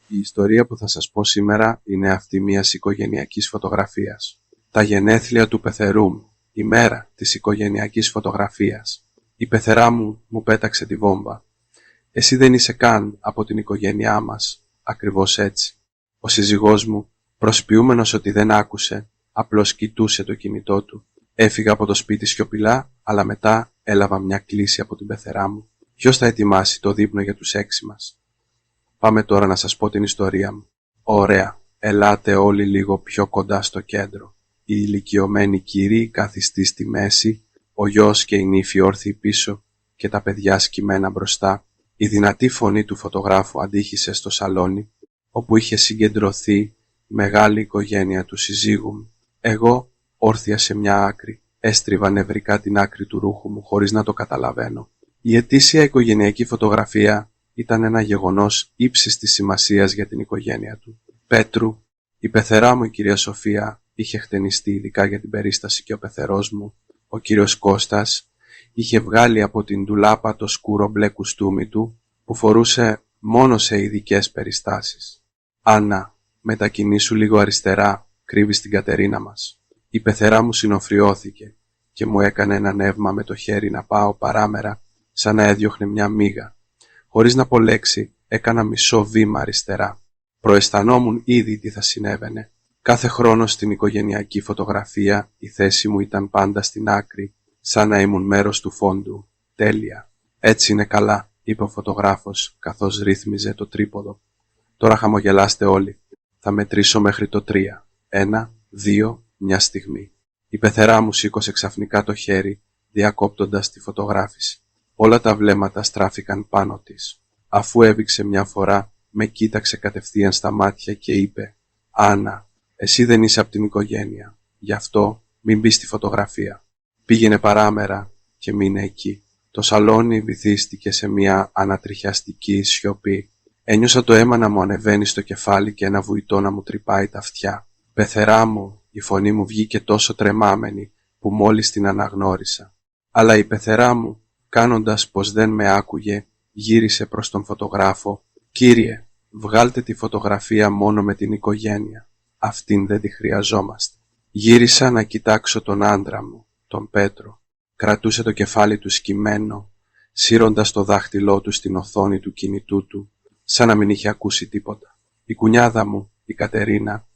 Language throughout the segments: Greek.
Η ιστορία που θα σας πω σήμερα είναι αυτή μιας οικογενειακής φωτογραφίας. Τα γενέθλια του πεθερού μου, η μέρα της οικογενειακής φωτογραφίας. Η πεθερά μου πέταξε τη βόμβα. Εσύ δεν είσαι καν από την οικογένειά μας, ακριβώς έτσι. Ο σύζυγός μου, προσποιούμενος ότι δεν άκουσε, απλώς κοιτούσε το κινητό του. Έφυγα από το σπίτι σιωπηλά, αλλά μετά έλαβα μια κλήση από την πεθερά μου. Ποιος θα ετοιμάσει το δείπνο για τους 6 μας? Πάμε τώρα να σας πω την ιστορία μου. Ωραία, ελάτε όλοι λίγο πιο κοντά στο κέντρο. Οι ηλικιωμένοι κύριοι καθιστοί στη μέση, ο γιος και η νύφη όρθιοι πίσω και τα παιδιά σκυμμένα μπροστά. Η δυνατή φωνή του φωτογράφου αντίχησε στο σαλόνι, όπου είχε συγκεντρωθεί η μεγάλη οικογένεια του συζύγου μου. Εγώ, όρθια σε μια άκρη, έστριβα νευρικά την άκρη του ρούχου μου χωρίς να το καταλαβαίνω. Η ετήσια οικογενειακή φωτογραφία ήταν ένα γεγονός ύψης της σημασίας για την οικογένεια του. Πέτρου, η πεθερά μου η κυρία Σοφία, είχε χτενιστεί ειδικά για την περίσταση και ο πεθερός μου, ο κύριος Κώστας, είχε βγάλει από την ντουλάπα το σκούρο μπλε κουστούμι του που φορούσε μόνο σε ειδικές περιστάσεις. Άννα, μετακινήσου λίγο αριστερά, κρύβεις την Κατερίνα μας. Η πεθερά μου συνοφριώθηκε και μου έκανε ένα νεύμα με το χέρι να πάω παράμερα, σαν να έδιωχνε μια μύγα. Χωρίς να πω λέξη, έκανα μισό βήμα αριστερά. Προαισθανόμουν ήδη τι θα συνέβαινε. Κάθε χρόνο στην οικογενειακή φωτογραφία η θέση μου ήταν πάντα στην άκρη, σαν να ήμουν μέρος του φόντου. Τέλεια. Έτσι είναι καλά, είπε ο φωτογράφος, καθώς ρύθμιζε το τρίποδο. Τώρα χαμογελάστε όλοι. Θα μετρήσω μέχρι το 3. 1, 2, μια στιγμή. Η πεθερά μου σήκωσε ξαφνικά το χέρι, διακόπτοντας τη φωτογράφηση. Όλα τα βλέμματα στράφηκαν πάνω της. Αφού έβηξε μια φορά, με κοίταξε κατευθείαν στα μάτια και είπε «Άννα, εσύ δεν είσαι από την οικογένεια, γι' αυτό μην μπεις στη φωτογραφία. Πήγαινε παράμερα και μείνε εκεί». Το σαλόνι βυθίστηκε σε μια ανατριχιαστική σιωπή. Ένιωσα το αίμα να μου ανεβαίνει στο κεφάλι και ένα βουητό να μου τρυπάει τα αυτιά. «Πεθερά μου», η φωνή μου βγήκε τόσο τρεμάμενη που μόλις την αναγνώρισα. Αλλά η πεθερά μου, κάνοντας πως δεν με άκουγε, γύρισε προς τον φωτογράφο. «Κύριε, βγάλτε τη φωτογραφία μόνο με την οικογένεια. Αυτήν δεν τη χρειαζόμαστε». Γύρισα να κοιτάξω τον άντρα μου, τον Πέτρο. Κρατούσε το κεφάλι του σκυμμένο, σύροντας το δάχτυλό του στην οθόνη του κινητού του, σαν να μην είχε ακούσει τίποτα. Η κουνιάδα μου, η Κατερίνα,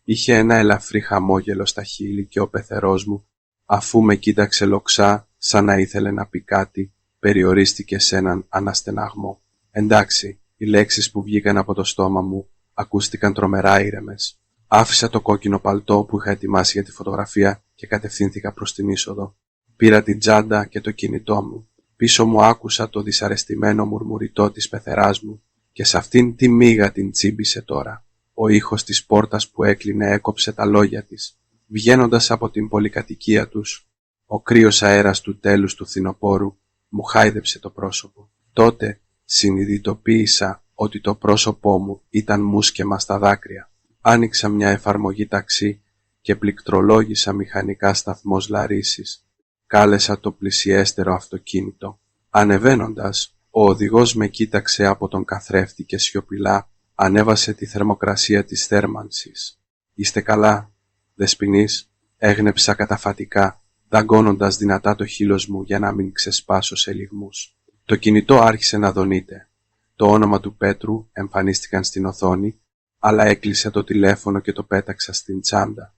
είχε ένα ελαφρύ χαμόγελο στα χείλη και ο πεθερός μου, αφού με κοίταξε λοξά, σαν να ήθελε να πει κάτι, περιορίστηκε σε έναν αναστεναγμό. Εντάξει, οι λέξεις που βγήκαν από το στόμα μου ακούστηκαν τρομερά ήρεμες. Άφησα το κόκκινο παλτό που είχα ετοιμάσει για τη φωτογραφία και κατευθύνθηκα προς την είσοδο. Πήρα την τσάντα και το κινητό μου. Πίσω μου άκουσα το δυσαρεστημένο μουρμουριτό της πεθεράς μου και σε αυτήν τη μύγα την τσίμπησε τώρα. Ο ήχος της πόρτας που έκλεινε έκοψε τα λόγια της. Βγαίνοντας από την πολυκατοικία τους, ο κρύος αέρας του τέλους του φθινοπόρου μου χάιδεψε το πρόσωπο. Τότε συνειδητοποίησα ότι το πρόσωπό μου ήταν μουσκεμα στα δάκρυα. Άνοιξα μια εφαρμογή ταξί και πληκτρολόγησα μηχανικά σταθμός Λαρίσης. Κάλεσα το πλησιέστερο αυτοκίνητο. Ανεβαίνοντας, ο οδηγός με κοίταξε από τον καθρέφτη και σιωπηλά ανέβασε τη θερμοκρασία της θέρμανσης. «Είστε καλά, Δεσποινής?» έγνεψα καταφατικά, δαγκώνοντας δυνατά το χείλος μου για να μην ξεσπάσω σε λυγμούς. Το κινητό άρχισε να δονείται. Το όνομα του Πέτρου εμφανίστηκαν στην οθόνη, αλλά έκλεισε το τηλέφωνο και το πέταξα στην τσάντα.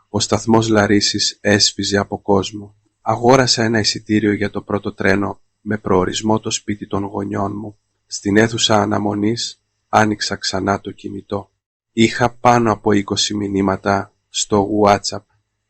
Ο σταθμός Λαρίσης έσφιζε από κόσμο. Αγόρασα ένα εισιτήριο για το πρώτο τρένο με προορισμό το σπίτι των γονιών μου. Στην αίθουσα αναμονής άνοιξα ξανά το κινητό. Είχα πάνω από 20 μηνύματα στο WhatsApp,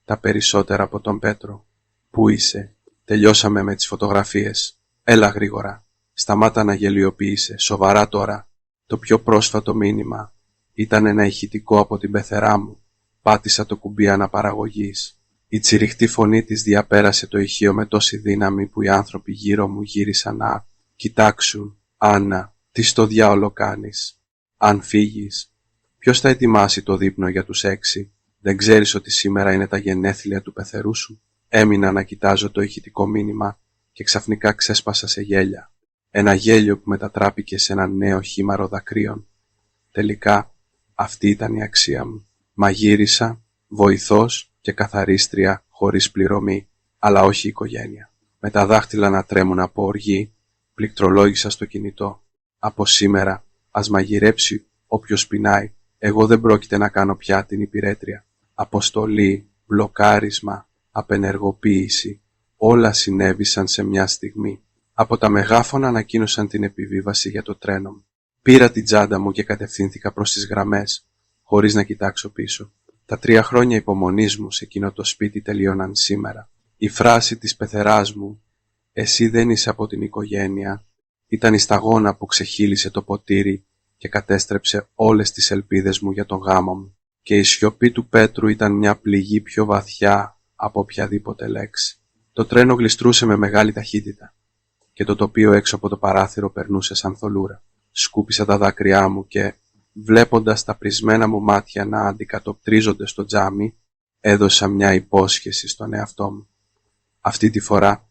τα περισσότερα από τον Πέτρο. «Πού είσαι? Τελειώσαμε με τις φωτογραφίες. Έλα γρήγορα. Σταμάτα να γελιοποιείσαι. Σοβαρά τώρα». Το πιο πρόσφατο μήνυμα ήταν ένα ηχητικό από την πεθερά μου. Πάτησα το κουμπί αναπαραγωγής. Η τσιριχτή φωνή της διαπέρασε το ηχείο με τόση δύναμη που οι άνθρωποι γύρω μου γύρισαν να «Κοιτάξουν, Άννα, τι στο διάολο κάνεις? Αν φύγεις, ποιος θα ετοιμάσει το δείπνο για τους 6? Δεν ξέρεις ότι σήμερα είναι τα γενέθλια του πεθερού σου?» Έμεινα να κοιτάζω το ηχητικό μήνυμα και ξαφνικά ξέσπασα σε γέλια. Ένα γέλιο που μετατράπηκε σε ένα νέο χήμαρο δακρύων. Τελικά αυτή ήταν η αξία μου. Μαγείρισα, βοηθός και καθαρίστρια χωρίς πληρωμή, αλλά όχι οικογένεια. Με τα δάχτυλα να τρέμουν από οργή, πληκτρολόγησα στο κινητό. Από σήμερα ας μαγειρέψει όποιος πεινάει. Εγώ δεν πρόκειται να κάνω πια την υπηρέτρια. Αποστολή, μπλοκάρισμα, απενεργοποίηση, όλα συνέβησαν σε μια στιγμή. Από τα μεγάφωνα ανακοίνωσαν την επιβίβαση για το τρένο μου. Πήρα την τσάντα μου και κατευθύνθηκα προς τις γραμμές, χωρίς να κοιτάξω πίσω. Τα 3 χρόνια υπομονής μου σε εκείνο το σπίτι τελείωναν σήμερα. Η φράση της πεθεράς μου «Εσύ δεν είσαι από την οικογένεια» ήταν η σταγόνα που ξεχύλισε το ποτήρι και κατέστρεψε όλες τις ελπίδες μου για τον γάμο μου. Και η σιωπή του Πέτρου ήταν μια πληγή πιο βαθιά από οποιαδήποτε λέξη. Το τρένο γλιστρούσε με μεγάλη ταχύτητα και το τοπίο έξω από το παράθυρο περνούσε σαν θολούρα. Σκούπισα τα δάκρυά μου και, βλέποντας τα πρισμένα μου μάτια να αντικατοπτρίζονται στο τζάμι, έδωσα μια υπόσχεση στον εαυτό μου. Αυτή τη φορά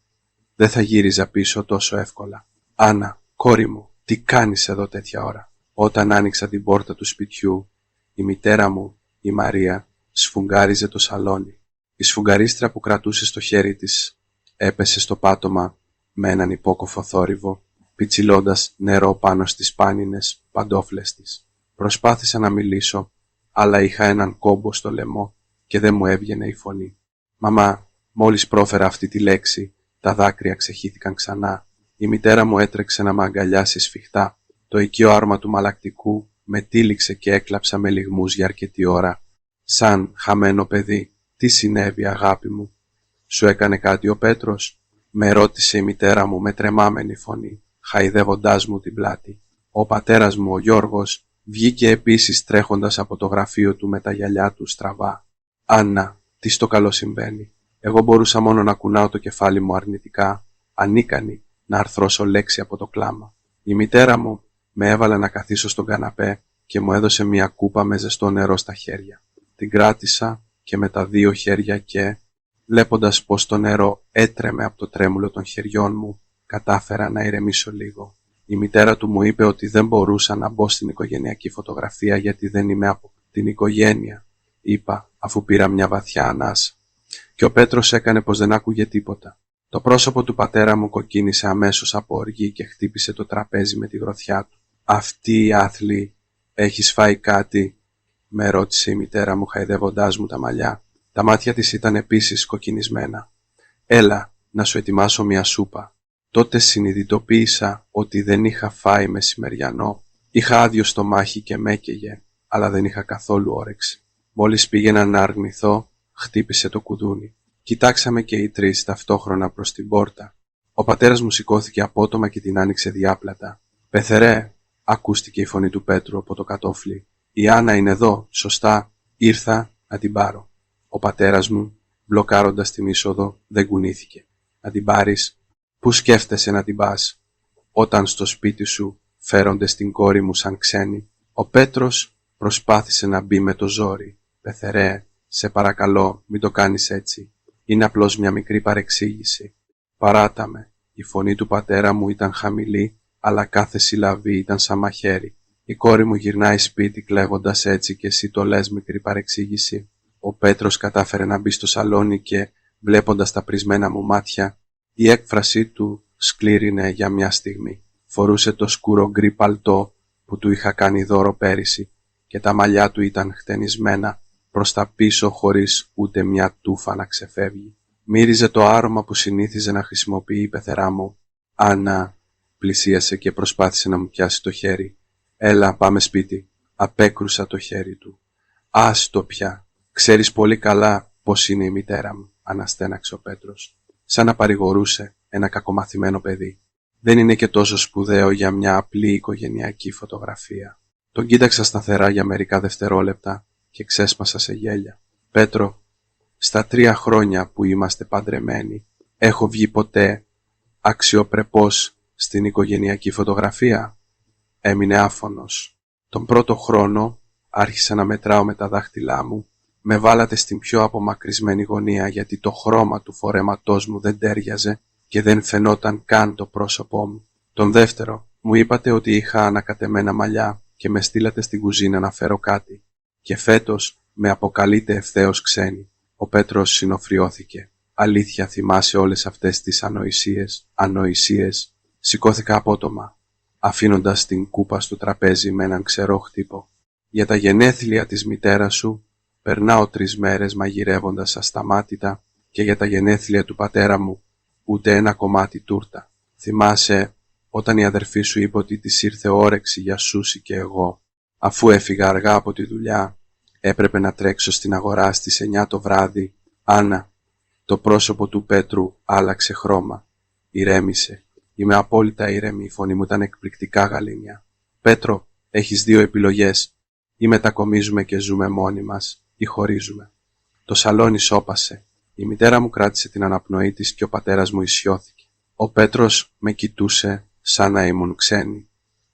δεν θα γύριζα πίσω τόσο εύκολα. «Άννα, κόρη μου, τι κάνεις εδώ τέτοια ώρα?» Όταν άνοιξα την πόρτα του σπιτιού, η μητέρα μου, η Μαρία, σφουγγάριζε το σαλόνι. Η σφουγγαρίστρα που κρατούσε στο χέρι της έπεσε στο πάτωμα με έναν υπόκοφο θόρυβο, πιτσιλώντας νερό πάνω στις πάνινες παντόφλες της. Προσπάθησα να μιλήσω, αλλά είχα έναν κόμπο στο λαιμό και δεν μου έβγαινε η φωνή. «Μαμά», μόλις πρόφερα αυτή τη λέξη, τα δάκρυα ξεχύθηκαν ξανά. Η μητέρα μου έτρεξε να μ' αγκαλιάσει σφιχτά. Το οικείο άρμα του μαλακτικού με τύλιξε και έκλαψα με λυγμούς για αρκετή ώρα. Σαν χαμένο παιδί. «Τι συνέβη, αγάπη μου?» «Σου έκανε κάτι ο Πέτρος?» με ρώτησε η μητέρα μου με τρεμάμενη φωνή, χαϊδεύοντάς μου την πλάτη. Ο πατέρας μου, ο Γιώργος, βγήκε επίσης τρέχοντας από το γραφείο του με τα γυαλιά του στραβά. «Άννα, τι στο καλό συμβαίνει?» Εγώ μπορούσα μόνο να κουνάω το κεφάλι μου αρνητικά, ανίκανη να αρθρώσω λέξη από το κλάμα. Η μητέρα μου με έβαλε να καθίσω στον καναπέ και μου έδωσε μια κούπα με ζεστό νερό στα χέρια. Την κράτησα και με τα 2 χέρια και, βλέποντας πως το νερό έτρεμε από το τρέμουλο των χεριών μου, κατάφερα να ηρεμήσω λίγο. Η μητέρα του μου είπε ότι δεν μπορούσα να μπω στην οικογενειακή φωτογραφία γιατί δεν είμαι από την οικογένεια, είπα αφού πήρα μια βαθιά ανάσα. Και ο Πέτρος έκανε πως δεν άκουγε τίποτα. Το πρόσωπο του πατέρα μου κοκκίνησε αμέσως από οργή και χτύπησε το τραπέζι με τη γροθιά του. «Αυτή η άθλη, έχεις φάει κάτι?» με ρώτησε η μητέρα μου χαϊδεύοντάς μου τα μαλλιά. Τα μάτια της ήταν επίσης κοκκινισμένα. «Έλα, να σου ετοιμάσω μια σούπα». Τότε συνειδητοποίησα ότι δεν είχα φάει μεσημεριανό. Είχα άδειο στομάχι και μ' έκαιγε, αλλά δεν είχα καθόλου όρεξη. Μόλις πήγαινα να αρνηθώ, χτύπησε το κουδούνι. Κοιτάξαμε και οι 3 ταυτόχρονα προς την πόρτα. Ο πατέρας μου σηκώθηκε απότομα και την άνοιξε διάπλατα. «Πεθερέ», ακούστηκε η φωνή του Πέτρου από το κατόφλι. «Η Άννα είναι εδώ, σωστά, ήρθα να την πάρω». Ο πατέρας μου, μπλοκάροντας την είσοδο, δεν κουνήθηκε. «Να την πάρεις? Πού σκέφτεσαι να την πας, όταν στο σπίτι σου φέρονται στην κόρη μου σαν ξένοι?» Ο Πέτρος προσπάθησε να μπει με το ζόρι. «Πεθερέ, σε παρακαλώ, μην το κάνεις έτσι. Είναι απλώς μια μικρή παρεξήγηση. Παράτα με». Η φωνή του πατέρα μου ήταν χαμηλή, αλλά κάθε συλλαβή ήταν σαν μαχαίρι. «Η κόρη μου γυρνάει σπίτι κλαίγοντας έτσι και εσύ το λες μικρή παρεξήγηση?» Ο Πέτρος κατάφερε να μπει στο σαλόνι και, βλέποντας τα πρισμένα μου μάτια, η έκφρασή του σκλήρινε για μια στιγμή. Φορούσε το σκούρο γκρι παλτό που του είχα κάνει δώρο πέρυσι και τα μαλλιά του ήταν χτενισμένα προς τα πίσω χωρίς ούτε μια τούφα να ξεφεύγει. Μύριζε το άρωμα που συνήθιζε να χρησιμοποιεί η πεθερά μου. «Άννα», πλησίασε και προσπάθησε να μου πιάσει το χέρι. «Έλα, πάμε σπίτι». Απέκρουσα το χέρι του. «Άστο πια. Ξέρεις πολύ καλά πως είναι η μητέρα μου», αναστέναξε ο Πέτρος, σαν να παρηγορούσε ένα κακομαθημένο παιδί. «Δεν είναι και τόσο σπουδαίο για μια απλή οικογενειακή φωτογραφία». Τον κοίταξα σταθερά για μερικά δευτερόλεπτα και ξέσπασα σε γέλια. «Πέτρο, στα 3 χρόνια που είμαστε παντρεμένοι, έχω βγει ποτέ αξιοπρεπώς στην οικογενειακή φωτογραφία?» Έμεινε άφωνος. Τον πρώτο χρόνο άρχισα να μετράω με τα δάχτυλά μου. Με βάλατε στην πιο απομακρυσμένη γωνία γιατί το χρώμα του φορέματός μου δεν τέριαζε και δεν φαινόταν καν το πρόσωπό μου. Τον δεύτερο μου είπατε ότι είχα ανακατεμένα μαλλιά και με στείλατε στην κουζίνα να φέρω κάτι. Και φέτος με αποκαλείτε ευθέως ξένη. Ο Πέτρος συνοφριώθηκε. Αλήθεια θυμάσαι όλες αυτές τις ανοησίες. Σηκώθηκα απότομα, αφήνοντας την κούπα στο τραπέζι με έναν ξερό χτύπο. Για τα γενέθλια της μητέρας σου περνάω 3 μέρες μαγειρεύοντας ασταμάτητα και για τα γενέθλια του πατέρα μου ούτε ένα κομμάτι τούρτα. Θυμάσαι όταν η αδερφή σου είπε ότι της ήρθε όρεξη για σούσι και εγώ, αφού έφυγα αργά από τη δουλειά, έπρεπε να τρέξω στην αγορά στις 9 το βράδυ. Άννα, το πρόσωπο του Πέτρου άλλαξε χρώμα. Ηρέμησε. Είμαι απόλυτα ήρεμη, η φωνή μου ήταν εκπληκτικά γαλήνια. Πέτρο, έχεις 2 επιλογές. Ή μετακομίζουμε και ζούμε μόνοι μας, ή χωρίζουμε. Το σαλόνι σώπασε. Η μητέρα μου κράτησε την αναπνοή της και ο πατέρας μου ισιώθηκε. Ο Πέτρος με κοιτούσε σαν να ήμουν ξένη.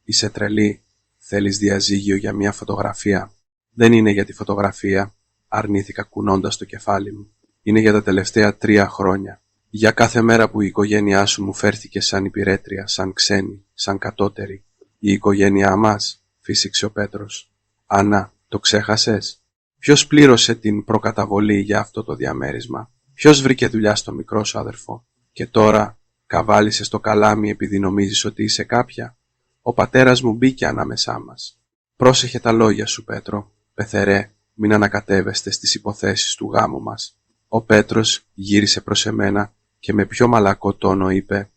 Είσαι τρελή. Θέλεις διαζύγιο για μια φωτογραφία? Δεν είναι για τη φωτογραφία, αρνήθηκα κουνώντας το κεφάλι μου. Είναι για τα τελευταία 3 χρόνια. Για κάθε μέρα που η οικογένειά σου μου φέρθηκε σαν υπηρέτρια, σαν ξένη, σαν κατώτερη. Η οικογένειά μας, φύσηξε ο Πέτρος. Άννα, το ξέχασες? Ποιος πλήρωσε την προκαταβολή για αυτό το διαμέρισμα? Ποιος βρήκε δουλειά στο μικρό σου αδερφό? Και τώρα καβάλισες το καλάμι επειδή νομίζεις ότι είσαι κάποια? Ο πατέρας μου μπήκε ανάμεσά μας. Πρόσεχε τα λόγια σου, Πέτρο. Πεθερέ, μην ανακατεύεστε στις υποθέσεις του γάμου μας. Ο Πέτρος γύρισε προς εμένα και με πιο μαλακό τόνο είπε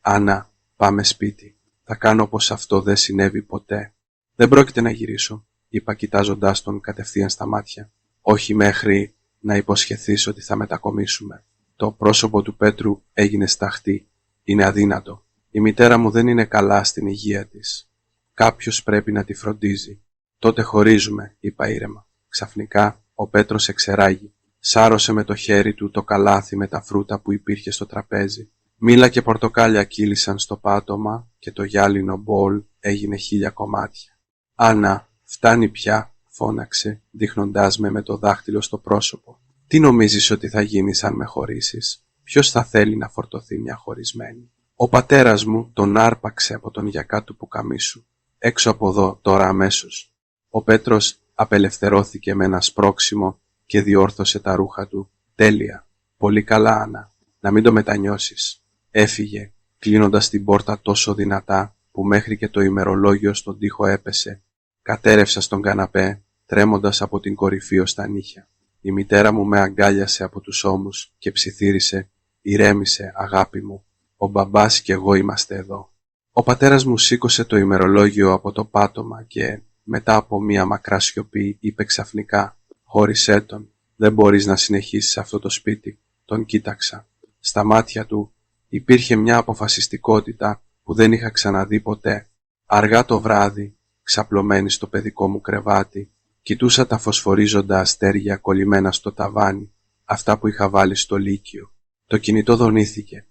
«Άννα, πάμε σπίτι. Θα κάνω πως αυτό δεν συνέβη ποτέ». «Δεν πρόκειται να γυρίσω», είπα κοιτάζοντάς τον κατευθείαν στα μάτια. «Όχι μέχρι να υποσχεθείς ότι θα μετακομίσουμε». Το πρόσωπο του Πέτρου έγινε σταχτή. «Είναι αδύνατο. Η μητέρα μου δεν είναι καλά στην υγεία της. Κάποιος πρέπει να τη φροντίζει». «Τότε χωρίζουμε», είπα ήρεμα. Ξαφνικά ο Πέτρος εξεράγει. Σάρωσε με το χέρι του το καλάθι με τα φρούτα που υπήρχε στο τραπέζι. Μήλα και πορτοκάλια κύλησαν στο πάτωμα και το γυάλινο μπολ έγινε 1000 κομμάτια. «Άννα, φτάνει πια», φώναξε, δείχνοντάς με το δάχτυλο στο πρόσωπο. «Τι νομίζεις ότι θα γίνεις αν με χωρίσεις? Ποιος θα θέλει να φορτωθεί μια χωρισμένη?» Ο πατέρας μου τον άρπαξε από τον γιακά του πουκαμίσου. «Έξω από εδώ, τώρα αμέσως». Ο Πέτρος απελευθερώθηκε με ένα σπρώξιμο και διόρθωσε τα ρούχα του. «Τέλεια. Πολύ καλά, Άννα. Να μην το μετανιώσεις». Έφυγε, κλείνοντας την πόρτα τόσο δυνατά που μέχρι και το ημερολόγιο στον τοίχο έπεσε. Κατέρευσα στον καναπέ, τρέμοντας από την κορυφή ως τα νύχια. Η μητέρα μου με αγκάλιασε από τους ώμους και ψιθύρισε «Ηρέμησε, αγάπη μου. Ο μπαμπάς και εγώ είμαστε εδώ». Ο πατέρας μου σήκωσε το ημερολόγιο από το πάτωμα και μετά από μία μακρά σιωπή είπε ξαφνικά «Χώρισέ τον, δεν μπορείς να συνεχίσεις αυτό το σπίτι». Τον κοίταξα. Στα μάτια του υπήρχε μια αποφασιστικότητα που δεν είχα ξαναδεί ποτέ. Αργά το βράδυ, ξαπλωμένη στο παιδικό μου κρεβάτι, κοιτούσα τα φωσφορίζοντα αστέρια κολλημένα στο ταβάνι, αυτά που είχα βάλει στο λύκειο. Το κινητό δονήθηκε.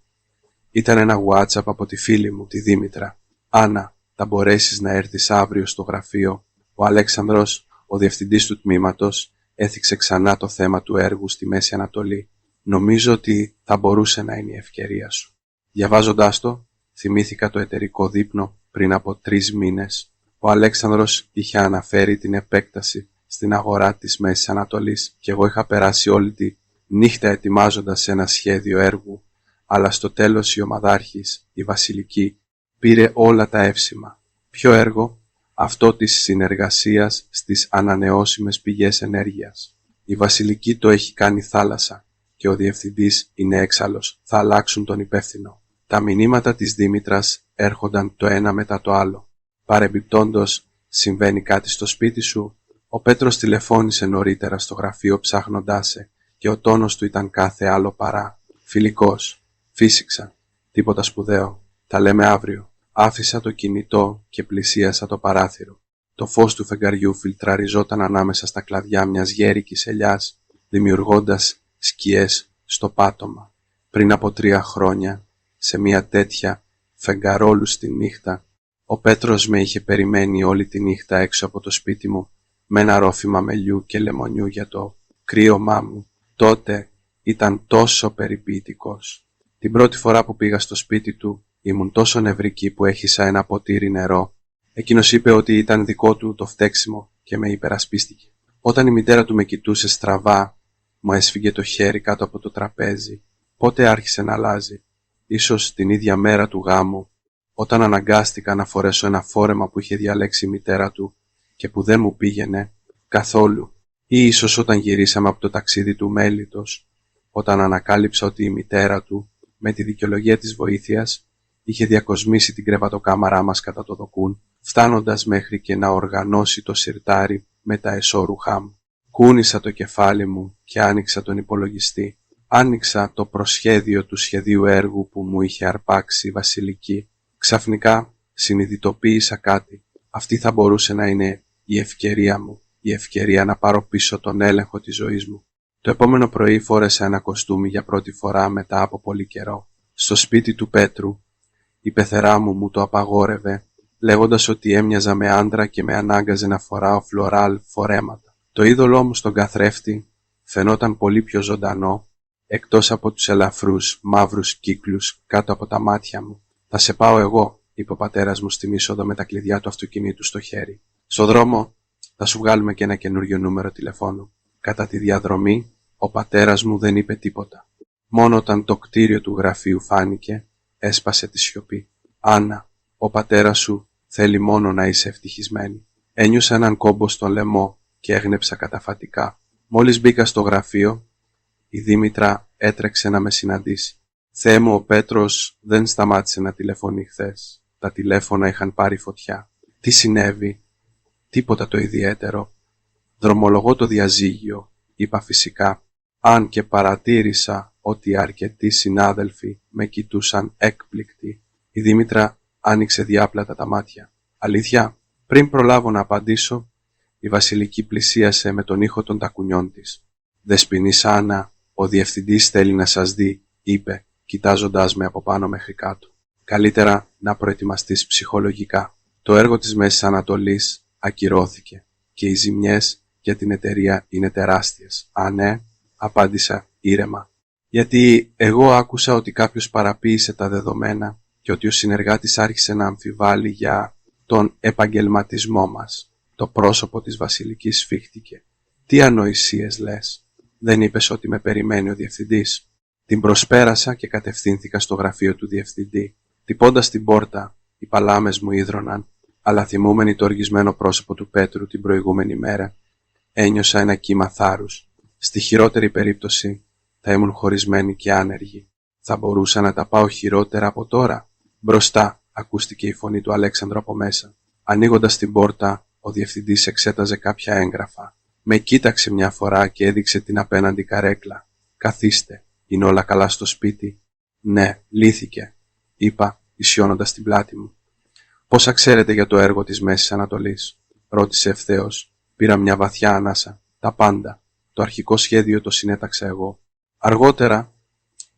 Ήταν ένα WhatsApp από τη φίλη μου, τη Δήμητρα. «Άννα, θα μπορέσεις να έρθεις αύριο στο γραφείο?» Ο Αλέξανδρος, ο διευθυντής του τμήματος, έθιξε ξανά το θέμα του έργου στη Μέση Ανατολή. «Νομίζω ότι θα μπορούσε να είναι η ευκαιρία σου». Διαβάζοντάς το, θυμήθηκα το εταιρικό δείπνο πριν από 3 μήνες. Ο Αλέξανδρος είχε αναφέρει την επέκταση στην αγορά της Μέσης Ανατολής και εγώ είχα περάσει όλη τη νύχτα ετοιμάζοντας ένα σχέδιο έργου, αλλά στο τέλος η ομαδάρχης, η Βασιλική, πήρε όλα τα εύσημα. Ποιο έργο? Αυτό της συνεργασίας στις ανανεώσιμες πηγές ενέργειας. Η Βασιλική το έχει κάνει θάλασσα και ο διευθυντής είναι έξαλλος. Θα αλλάξουν τον υπεύθυνο. Τα μηνύματα της Δήμητρας έρχονταν το ένα μετά το άλλο. Παρεμπιπτόντως, συμβαίνει κάτι στο σπίτι σου? Ο Πέτρος τηλεφώνησε νωρίτερα στο γραφείο ψάχνοντάς σε και ο τόνος του ήταν κάθε άλλο παρά φιλικός. Φύσηξα. Τίποτα σπουδαίο. Τα λέμε αύριο. Άφησα το κινητό και πλησίασα το παράθυρο. Το φως του φεγγαριού φιλτραριζόταν ανάμεσα στα κλαδιά μιας γέρικης ελιάς, δημιουργώντας σκιές στο πάτωμα. Πριν από 3 χρόνια, σε μια τέτοια φεγγαρόλουστη νύχτα, ο Πέτρος με είχε περιμένει όλη τη νύχτα έξω από το σπίτι μου με ένα ρόφημα μελιού και λεμονιού για το κρύωμά μου. Τότε ήταν τόσο περιποιητικός. Την πρώτη φορά που πήγα στο σπίτι του ήμουν τόσο νευρική που έχισα ένα ποτήρι νερό Εκείνος είπε ότι ήταν δικό του το φταίξιμο και με υπερασπίστηκε. Όταν η μητέρα του με κοιτούσε στραβά, μου έσφυγε το χέρι κάτω από το τραπέζι. Πότε άρχισε να αλλάζει? Ίσως την ίδια μέρα του γάμου, όταν αναγκάστηκα να φορέσω ένα φόρεμα που είχε διαλέξει η μητέρα του και που δεν μου πήγαινε καθόλου. Ή ίσως όταν γυρίσαμε από το ταξίδι του Μέλιτος, όταν ανακάλυψα ότι η μητέρα του, με τη δικαιολογία της βοήθειας, είχε διακοσμήσει την κρεβατοκάμαρά μας κατά το δοκούν, φτάνοντας μέχρι και να οργανώσει το σιρτάρι με τα εσώρουχά μου. Κούνησα το κεφάλι μου και άνοιξα τον υπολογιστή. Άνοιξα το προσχέδιο του σχεδίου έργου που μου είχε αρπάξει η Βασιλική. Ξαφνικά συνειδητοποίησα κάτι. Αυτή θα μπορούσε να είναι η ευκαιρία μου, η ευκαιρία να πάρω πίσω τον έλεγχο της ζωής μου. Το επόμενο πρωί φόρεσα ένα κοστούμι για πρώτη φορά μετά από πολύ καιρό. Στο σπίτι του Πέτρου, η πεθερά μου το απαγόρευε, λέγοντας ότι έμοιαζα με άντρα και με ανάγκαζε να φοράω φλωράλ φορέματα. Το είδωλό μου στον καθρέφτη φαινόταν πολύ πιο ζωντανό, εκτός από τους ελαφρούς μαύρους κύκλους κάτω από τα μάτια μου. «Θα σε πάω εγώ», είπε ο πατέρας μου στην είσοδο με τα κλειδιά του αυτοκινήτου στο χέρι. «Στο δρόμο θα σου βγάλουμε και ένα καινούριο νούμερο τηλεφώνου». Κατά τη διαδρομή, ο πατέρας μου δεν είπε τίποτα. Μόνο όταν το κτίριο του γραφείου φάνηκε, έσπασε τη σιωπή. «Άννα, ο πατέρας σου θέλει μόνο να είσαι ευτυχισμένη». Ένιωσα έναν κόμπο στο λαιμό και έγνεψα καταφατικά. Μόλις μπήκα στο γραφείο, η Δήμητρα έτρεξε να με συναντήσει. «Θεέ μου, ο Πέτρος δεν σταμάτησε να τηλεφωνεί χθες. Τα τηλέφωνα είχαν πάρει φωτιά». «Τι συνέβη?» «Τίποτα το ιδιαίτερο. Δρομολογώ το διαζύγιο», είπα φυσικά, αν και παρατήρησα ότι αρκετοί συνάδελφοι με κοιτούσαν έκπληκτοι. Η Δήμητρα άνοιξε διάπλατα τα μάτια. «Αλήθεια?» Πριν προλάβω να απαντήσω, η Βασιλική πλησίασε με τον ήχο των τακουνιών της. «Δεσποινής Άννα, ο διευθυντής θέλει να σας δει», είπε, κοιτάζοντάς με από πάνω μέχρι κάτω. «Καλύτερα να προετοιμαστείς ψυχολογικά. Το έργο της Μέσης Ανατολής ακυρώθηκε και οι ζημιές για την εταιρεία είναι τεράστιες». «Α, ναι», απάντησα ήρεμα. «Γιατί εγώ άκουσα ότι κάποιος παραποίησε τα δεδομένα και ότι ο συνεργάτης άρχισε να αμφιβάλλει για τον επαγγελματισμό μας». Το πρόσωπο της Βασιλικής σφίχτηκε. «Τι ανοησίες λες? Δεν είπες ότι με περιμένει ο διευθυντής?» Την προσπέρασα και κατευθύνθηκα στο γραφείο του διευθυντή. Τυπώντας την πόρτα, οι παλάμες μου ίδρωναν, αλλά θυμούμενοι το οργισμένο πρόσωπο του Πέτρου την προηγούμενη μέρα, ένιωσα ένα κύμα θάρρους. Στη χειρότερη περίπτωση θα ήμουν χωρισμένη και άνεργη. Θα μπορούσα να τα πάω χειρότερα από τώρα. «Μπροστά», ακούστηκε η φωνή του Αλέξανδρου από μέσα. Ανοίγοντας την πόρτα, ο διευθυντής εξέταζε κάποια έγγραφα. Με κοίταξε μια φορά και έδειξε την απέναντι καρέκλα. «Καθίστε, είναι όλα καλά στο σπίτι?» «Ναι, λύθηκε», είπα, ισιώνοντας την πλάτη μου. «Πόσα ξέρετε για το έργο της Μέσης Ανατολής?» ρώτησε ευθέως. Πήρα μια βαθιά ανάσα. «Τα πάντα. Το αρχικό σχέδιο το συνέταξα εγώ. Αργότερα,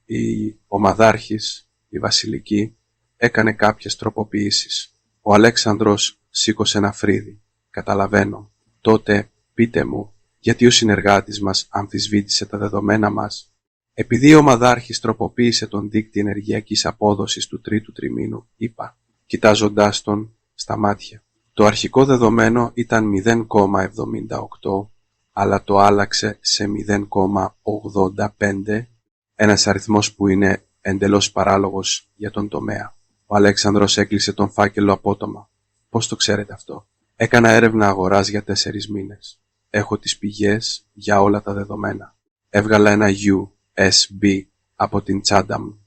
η ομαδάρχης, η Βασιλική, έκανε κάποιες τροποποιήσεις. Ο Αλέξανδρος σήκωσε ένα φρύδι. «Καταλαβαίνω. Τότε πείτε μου, γιατί ο συνεργάτης μας αμφισβήτησε τα δεδομένα μας?» «Επειδή ο ομαδάρχης τροποποίησε τον δείκτη ενεργειακής απόδοσης του τρίτου τριμήνου», είπα, κοιτάζοντάς τον στα μάτια. «Το αρχικό δεδομένο ήταν 0,78, αλλά το άλλαξε σε 0,85, ένας αριθμός που είναι εντελώς παράλογος για τον τομέα». Ο Αλέξανδρος έκλεισε τον φάκελο απότομα. «Πώς το ξέρετε αυτό?» «Έκανα έρευνα αγοράς για 4 μήνες. Έχω τις πηγές για όλα τα δεδομένα». Έβγαλα ένα USB από την τσάντα μου.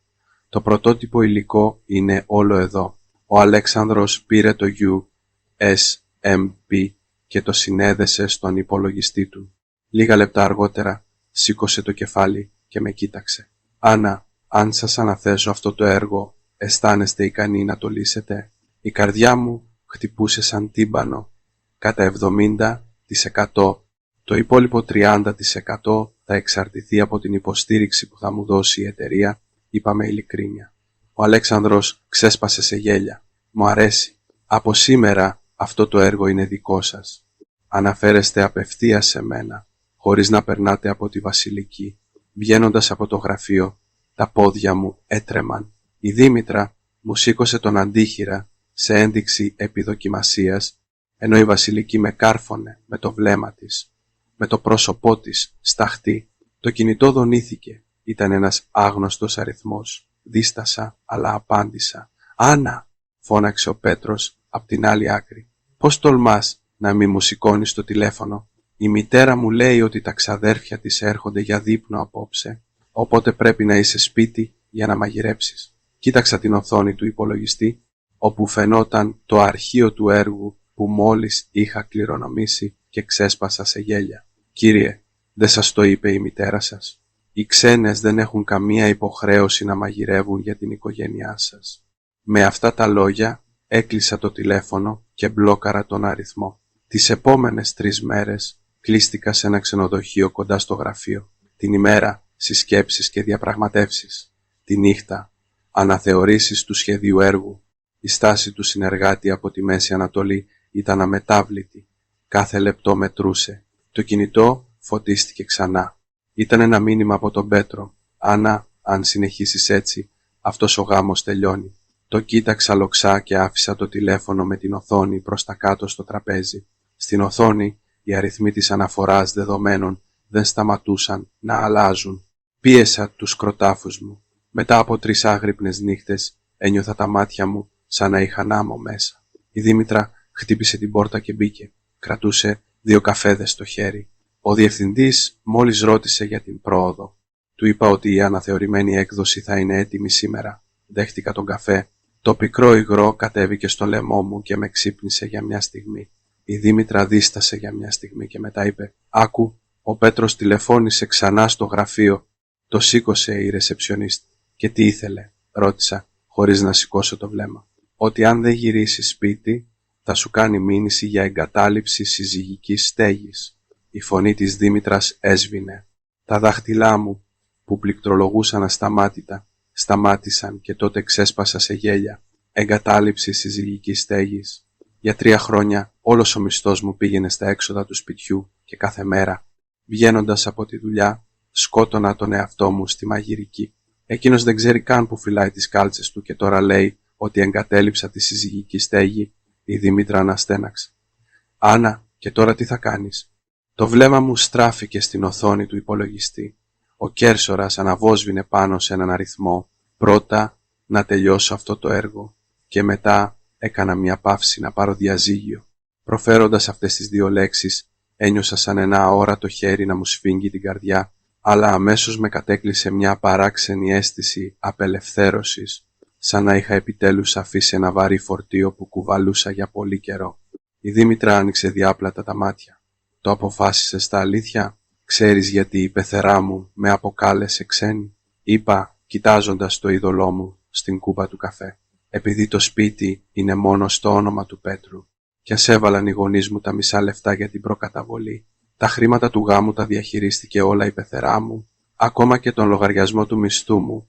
«Το πρωτότυπο υλικό είναι όλο εδώ». Ο Αλέξανδρος πήρε το USB και το συνέδεσε στον υπολογιστή του. Λίγα λεπτά αργότερα σήκωσε το κεφάλι και με κοίταξε. «Άννα, αν σας αναθέσω αυτό το έργο, αισθάνεστε ικανοί να το λύσετε?» Η καρδιά μου χτυπούσε σαν τύμπανο. «Κατά 70%. Το υπόλοιπο 30% θα εξαρτηθεί από την υποστήριξη που θα μου δώσει η εταιρεία», είπα με ειλικρίνεια. Ο Αλέξανδρος ξέσπασε σε γέλια. «Μου αρέσει. Από σήμερα αυτό το έργο είναι δικό σας. Αναφέρεστε απευθείας σε μένα, χωρίς να περνάτε από τη Βασιλική». Βγαίνοντας από το γραφείο, τα πόδια μου έτρεμαν. Η Δήμητρα μου σήκωσε τον αντίχειρα σε ένδειξη επιδοκιμασίας, ενώ η Βασιλική με κάρφωνε με το βλέμμα της, με το πρόσωπό της σταχτή. Το κινητό δονήθηκε. Ήταν ένας άγνωστος αριθμός. Δίστασα, αλλά απάντησα. «Άννα», φώναξε ο Πέτρος απ' την άλλη άκρη. «Πώς τολμάς να μη μου σηκώνεις το τηλέφωνο? Η μητέρα μου λέει ότι τα ξαδέρφια της έρχονται για δείπνο απόψε, οπότε πρέπει να είσαι σπίτι για να μαγειρέψεις». Κοίταξα την οθόνη του υπολογιστή, όπου φαινόταν το αρχείο του έργου που μόλις είχα κληρονομήσει και ξέσπασα σε γέλια. «Κύριε, δεν σας το είπε η μητέρα σας? Οι ξένες δεν έχουν καμία υποχρέωση να μαγειρεύουν για την οικογένειά σας». Με αυτά τα λόγια έκλεισα το τηλέφωνο και μπλόκαρα τον αριθμό. Τις επόμενες 3 μέρες κλείστηκα σε ένα ξενοδοχείο κοντά στο γραφείο. Την ημέρα συσκέψεις και διαπραγματεύσεις. Τη νύχτα αναθεωρήσεις του σχεδίου έργου. Η στάση του συνεργάτη από τη Μέση Ανατολή ήταν αμετάβλητη. Κάθε λεπτό μετρούσε. Το κινητό φωτίστηκε ξανά. Ήταν ένα μήνυμα από τον Πέτρο. «Άννα, αν συνεχίσεις έτσι, αυτός ο γάμος τελειώνει». Το κοίταξα λοξά και άφησα το τηλέφωνο με την οθόνη προς τα κάτω στο τραπέζι. Στην οθόνη οι αριθμοί της αναφοράς δεδομένων δεν σταματούσαν να αλλάζουν. Πίεσα τους κροτάφους μου. Μετά από 3 άγρυπνες νύχτες ένιωθα τα μάτια μου σαν να είχαν άμμο μέσα. Η Δήμητρα χτύπησε την πόρτα και μπήκε. Κρατούσε 2 καφέδες στο χέρι. Ο διευθυντής μόλις ρώτησε για την πρόοδο. Του είπα ότι η αναθεωρημένη έκδοση θα είναι έτοιμη σήμερα. Δέχτηκα τον καφέ. Το πικρό υγρό κατέβηκε στο λαιμό μου και με ξύπνησε για μια στιγμή. Η Δήμητρα δίστασε για μια στιγμή και μετά είπε: «Άκου, ο Πέτρος τηλεφώνησε ξανά στο γραφείο». Το σήκωσε η ρεσεψιονίστ. «Και τι ήθελε?» ρώτησα, χωρίς να σηκώσω το βλέμμα. «Ότι αν δεν γυρίσεις σπίτι, θα σου κάνει μήνυση για εγκατάλειψη συζυγικής στέγης». Η φωνή της Δήμητρας έσβηνε. Τα δάχτυλά μου, που πληκτρολογούσαν ασταμάτητα, σταμάτησαν και τότε ξέσπασα σε γέλια. Εγκατάλειψη συζυγικής στέγης. Για 3 χρόνια όλος ο μισθός μου πήγαινε στα έξοδα του σπιτιού και κάθε μέρα, βγαίνοντας από τη δουλειά, σκότωνα τον εαυτό μου στη μαγειρική. Εκείνος δεν ξέρει καν που φυλάει τις κάλτσες του και τώρα λέει ότι εγκατέλειψα τη συζυγική στέγη. Η Δήμητρα αναστέναξε. «Άννα, και τώρα τι θα κάνεις?» Το βλέμμα μου στράφηκε στην οθόνη του υπολογιστή. Ο κέρσορας αναβόσβηνε πάνω σε έναν αριθμό. Πρώτα να τελειώσω αυτό το έργο και μετά έκανα μια παύση να πάρω διαζύγιο. Προφέροντας αυτές τις 2 λέξεις ένιωσα σαν ένα αόρατο χέρι να μου σφίγγει την καρδιά, αλλά αμέσως με κατέκλυσε μια παράξενη αίσθηση απελευθέρωσης, σαν να είχα επιτέλους αφήσει ένα βαρύ φορτίο που κουβαλούσα για πολύ καιρό. Η Δήμητρα άνοιξε διάπλατα τα μάτια. «Το αποφάσισες στα αλήθεια? Ξέρεις γιατί η πεθερά μου με αποκάλεσε ξένη?» Είπα, κοιτάζοντας το είδωλό μου στην κούπα του καφέ. «Επειδή το σπίτι είναι μόνο στο όνομα του Πέτρου και ας έβαλαν οι γονείς μου τα μισά λεφτά για την προκαταβολή. Τα χρήματα του γάμου τα διαχειρίστηκε όλα η πεθερά μου, ακόμα και τον λογαριασμό του μισθού μου.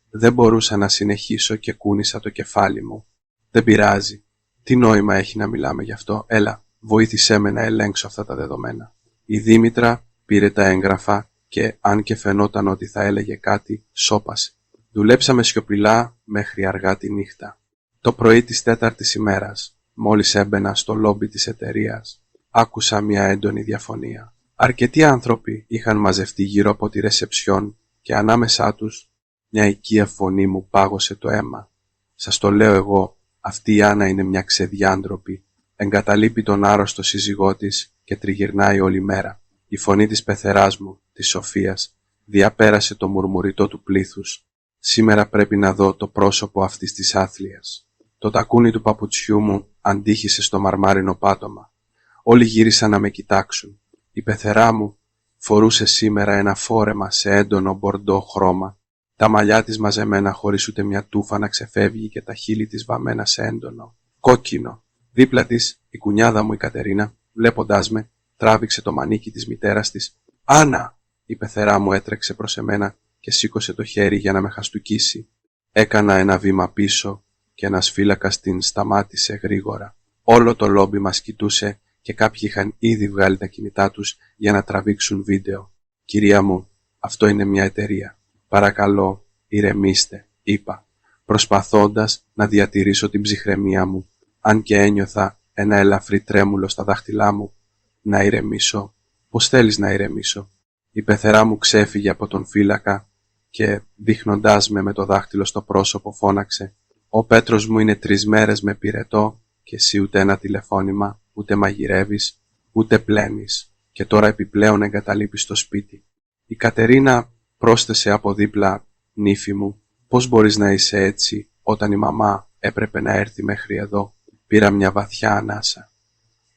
Δεν μπορούσα να συνεχίσω και κούνησα το κεφάλι μου. Δεν πειράζει. Τι νόημα έχει να μιλάμε γι' αυτό? Έλα, βοήθησέ με να ελέγξω αυτά τα δεδομένα». Η Δήμητρα πήρε τα έγγραφα και αν και φαινόταν ότι θα έλεγε κάτι, σώπασε. Δουλέψαμε σιωπηλά μέχρι αργά τη νύχτα. Το πρωί της 4ης ημέρας, μόλις έμπαινα στο λόμπι της εταιρείας, άκουσα μια έντονη διαφωνία. Αρκετοί άνθρωποι είχαν μαζευτεί γύρω από τη ρεσεψιόν και ανάμεσά τους μια οικία φωνή μου πάγωσε το αίμα. «Σας το λέω εγώ, αυτή η Άννα είναι μια ξεδιάντροπη. Εγκαταλείπει τον άρρωστο σύζυγό της και τριγυρνάει όλη μέρα». Η φωνή της πεθεράς μου, της Σοφίας, διαπέρασε το μουρμουριτό του πλήθους. «Σήμερα πρέπει να δω το πρόσωπο αυτής της άθλιας». Το τακούνι του παπουτσιού μου αντίχησε στο μαρμάρινο πάτωμα. Όλοι γύρισαν να με κοιτάξουν. Η πεθερά μου φορούσε σήμερα ένα φόρεμα σε έντονο μπορντό χρώμα, τα μαλλιά της μαζεμένα χωρίς ούτε μια τούφα να ξεφεύγει και τα χείλη της βαμμένα σε έντονο κόκκινο. Δίπλα της η κουνιάδα μου η Κατερίνα, βλέποντάς με, τράβηξε το μανίκι της μητέρας της. «Άννα!» Η πεθερά μου έτρεξε προς εμένα και σήκωσε το χέρι για να με χαστούκίσει. Έκανα ένα βήμα πίσω και ένας φύλακας την σταμάτησε γρήγορα. Όλο το λόμπι μας κοιτούσε και κάποιοι είχαν ήδη βγάλει τα κινητά τους για να τραβήξουν βίντεο. «Κυρία μου, αυτό είναι μια εταιρεία. Παρακαλώ, ηρεμήστε», είπα, προσπαθώντας να διατηρήσω την ψυχραιμία μου αν και ένιωθα ένα ελαφρύ τρέμουλο στα δάχτυλά μου. Να ηρεμήσω. Πώς θέλεις να ηρεμήσω? Η πεθερά μου ξέφυγε από τον φύλακα και, δείχνοντάς με το δάχτυλο στο πρόσωπο, φώναξε: «Ο Πέτρος μου είναι 3 μέρες με πυρετό και εσύ ούτε ένα τηλεφώνημα, ούτε μαγειρεύεις, ούτε πλένεις και τώρα επιπλέον εγκαταλείπεις το σπίτι». Η Κατερίνα πρόσθεσε από δίπλα: «Νύφη μου, πώς μπορείς να είσαι έτσι όταν η μαμά έπρεπε να έρθει μέχρι εδώ?» Πήρα μια βαθιά ανάσα.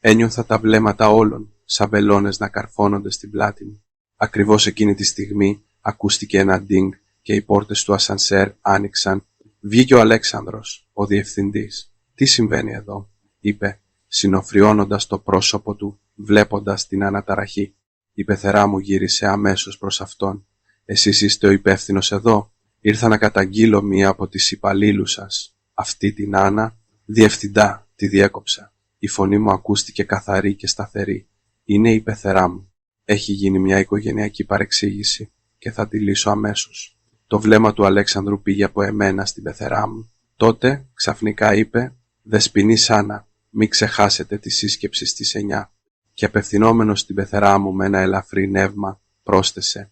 Ένιωθα τα βλέμματα όλων σαν βελόνες να καρφώνονται στην πλάτη μου. Ακριβώς εκείνη τη στιγμή ακούστηκε ένα ντίνγκ και οι πόρτες του ασανσέρ άνοιξαν. Βγήκε ο Αλέξανδρος, ο διευθυντής. «Τι συμβαίνει εδώ?» είπε, συνοφριώνοντας το πρόσωπο του, βλέποντας την αναταραχή. Η πεθερά μου γύρισε αμέσως προς αυτόν. «Εσείς είστε ο υπεύθυνος εδώ? Ήρθα να καταγγείλω μία από τις υπαλλήλους σας, αυτή την Άννα». «Διευθυντά», τη διέκοψα. Η φωνή μου ακούστηκε καθαρή και σταθερή. «Είναι η πεθερά μου. Έχει γίνει μια οικογενειακή παρεξήγηση και θα τη λύσω αμέσως». Το βλέμμα του Αλέξανδρου πήγε από εμένα στην πεθερά μου. Τότε ξαφνικά είπε: «Δεσποινή Άννα, μην ξεχάσετε τη σύσκεψη στις 9». Και απευθυνόμενος στην πεθερά μου με ένα ελαφρύ νεύμα πρόσθεσε: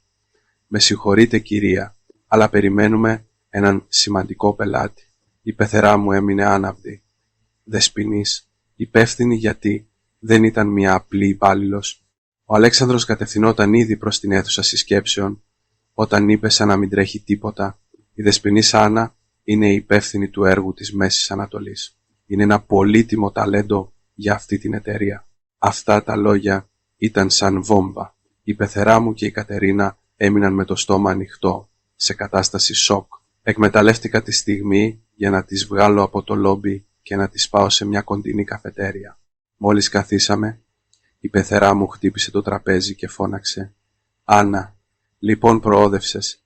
«Με συγχωρείτε κυρία, αλλά περιμένουμε έναν σημαντικό πελάτη». Η πεθερά μου έμεινε άναυδη. «Δεσποινής, υπεύθυνη γιατί? Δεν ήταν μια απλή υπάλληλος?» Ο Αλέξανδρος κατευθυνόταν ήδη προς την αίθουσα συσκέψεων όταν είπε σαν να μην τρέχει τίποτα: «Η δεσποινής Άννα είναι η υπεύθυνη του έργου της Μέσης Ανατολής. Είναι ένα πολύτιμο ταλέντο για αυτή την εταιρεία». Αυτά τα λόγια ήταν σαν βόμβα. Η πεθερά μου και η Κατερίνα έμειναν με το στόμα ανοιχτό, σε κατάσταση σοκ. Εκμεταλλεύτηκα τη στιγμή για να τις βγάλω από το λόμπι και να τις πάω σε μια κοντινή καφετέρια. Μόλις καθίσαμε, η πεθερά μου χτύπησε το τραπέζι και φώναξε: «Άννα, λοιπόν προόδευσες,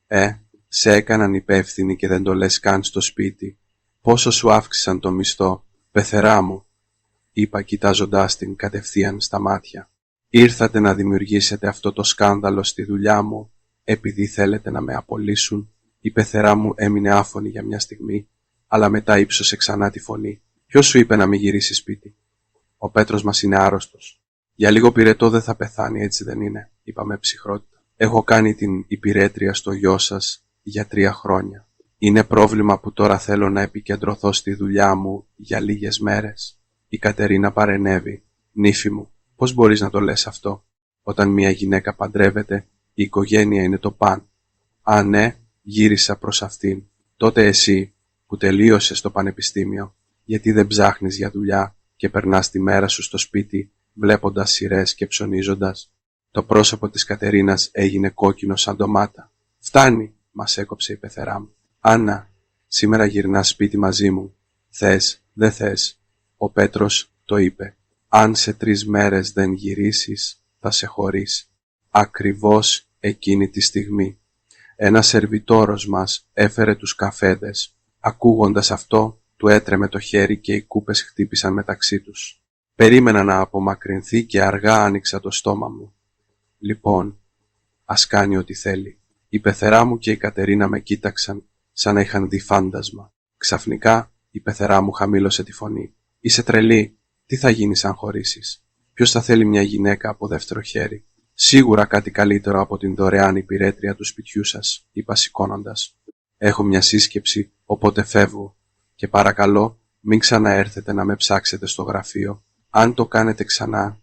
σε έκαναν υπεύθυνη και δεν το λες καν στο σπίτι. Πόσο σου αύξησαν το μισθό, πεθερά μου?» είπα κοιτάζοντάς την κατευθείαν στα μάτια. «Ήρθατε να δημιουργήσετε αυτό το σκάνδαλο στη δουλειά μου επειδή θέλετε να με απολύσουν?» Η πεθερά μου έμεινε άφωνη για μια στιγμή, αλλά μετά ύψωσε ξανά τη φωνή. «Ποιος σου είπε να μην γυρίσει σπίτι?» «Ο Πέτρος μας είναι άρρωστος». «Για λίγο πυρετό δεν θα πεθάνει, έτσι δεν είναι?» είπα με ψυχρότητα. «Έχω κάνει την υπηρέτρια στο γιο σας για 3 χρόνια. Είναι πρόβλημα που τώρα θέλω να επικεντρωθώ στη δουλειά μου για λίγες μέρες?» Η Κατερίνα παρενέβη. «Νύφη μου, πώς μπορείς να το λες αυτό? Όταν μια γυναίκα παντρεύεται, η οικογένεια είναι το παν». «Α, ναι», γύρισα προς αυτήν. «Τότε εσύ που τελείωσες το πανεπιστήμιο, γιατί δεν ψάχνεις για δουλειά και περνάς τη μέρα σου στο σπίτι βλέποντας σειρές και ψωνίζοντας?» Το πρόσωπο της Κατερίνας έγινε κόκκινο σαν ντομάτα. «Φτάνει», μας έκοψε η πεθερά μου. «Άννα, σήμερα γυρνάς σπίτι μαζί μου. Θες, δεν θες?» Ο Πέτρος το είπε. «Αν σε 3 μέρες δεν γυρίσεις, θα σε χωρίσει». Ακριβώς εκείνη τη στιγμή ένας σερβιτόρος μας έφερε τους καφέδες. Ακούγοντας αυτό, του έτρεμε το χέρι και οι κούπες χτύπησαν μεταξύ τους. Περίμενα να απομακρυνθεί και αργά άνοιξα το στόμα μου. «Λοιπόν, ας κάνει ό,τι θέλει». Η πεθερά μου και η Κατερίνα με κοίταξαν σαν να είχαν δει φάντασμα. Ξαφνικά η πεθερά μου χαμήλωσε τη φωνή. «Είσαι τρελή. Τι θα γίνεις αν χωρίσεις? Ποιος θα θέλει μια γυναίκα από δεύτερο χέρι? Σίγουρα κάτι καλύτερο από την δωρεάν υπηρέτρια του σπιτιού σας», είπα σηκώνοντας. «Έχω μια σύσκεψη, οπότε φεύγω. Και παρακαλώ, μην ξαναέρθετε να με ψάξετε στο γραφείο. Αν το κάνετε ξανά,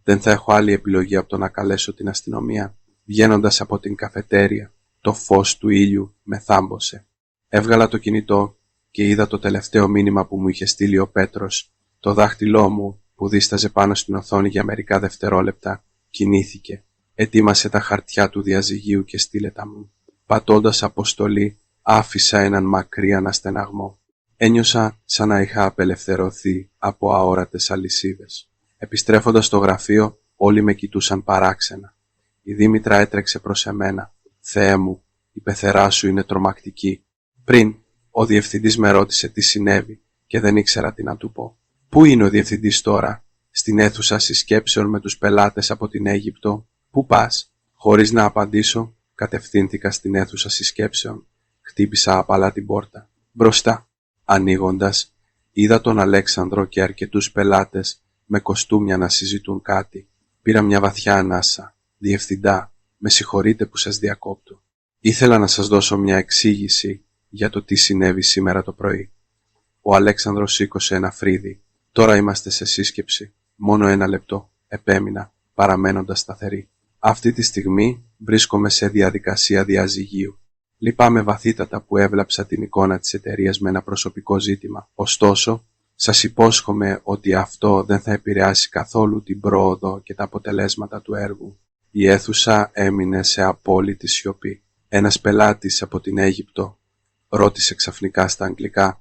δεν θα έχω άλλη επιλογή από το να καλέσω την αστυνομία». Βγαίνοντας από την καφετέρια, το φως του ήλιου με θάμπωσε. Έβγαλα το κινητό και είδα το τελευταίο μήνυμα που μου είχε στείλει ο Πέτρος. Το δάχτυλό μου, που δίσταζε πάνω στην οθόνη για μερικά δευτερόλεπτα, κινήθηκε. Ετοίμασε τα χαρτιά του διαζυγίου και στείλε τα μου. Πατώντας αποστολή, άφησα έναν μακρύ αναστεναγμό. Ένιωσα σαν να είχα απελευθερωθεί από αόρατες αλυσίδες. Επιστρέφοντας στο γραφείο, όλοι με κοιτούσαν παράξενα. Η Δήμητρα έτρεξε προς εμένα. «Θεέ μου, η πεθερά σου είναι τρομακτική». Πριν, ο διευθυντής με ρώτησε τι συνέβη και δεν ήξερα τι να του πω. «Πού είναι ο διευθυντής τώρα?» «Στην αίθουσα συσκέψεων με τους πελάτες από την Αίγυπτο». «Πού πας?» Χωρίς να απαντήσω, κατευθύνθηκα στην αίθουσα συσκέψεων. Χτύπησα απαλά την πόρτα. «Μπροστά». Ανοίγοντας, Είδα τον Αλέξανδρο και αρκετούς πελάτες με κοστούμια να συζητούν κάτι. Πήρα μια βαθιά ανάσα. «Διευθυντά, με συγχωρείτε που σας διακόπτω. Ήθελα να σας δώσω μια εξήγηση για το τι συνέβη σήμερα το πρωί». Ο Αλέξανδρος σήκωσε ένα φρύδι. «Τώρα είμαστε σε σύσκεψη. Μόνο 1 λεπτό», επέμεινα, παραμένοντας σταθερή. «Αυτή τη στιγμή βρίσκομαι σε διαδικασία διαζυγίου. Λυπάμαι βαθύτατα που έβλαψα την εικόνα της εταιρείας με ένα προσωπικό ζήτημα. Ωστόσο, σας υπόσχομαι ότι αυτό δεν θα επηρεάσει καθόλου την πρόοδο και τα αποτελέσματα του έργου». Η αίθουσα έμεινε σε απόλυτη σιωπή. Ένας πελάτης από την Αίγυπτο ρώτησε ξαφνικά στα αγγλικά: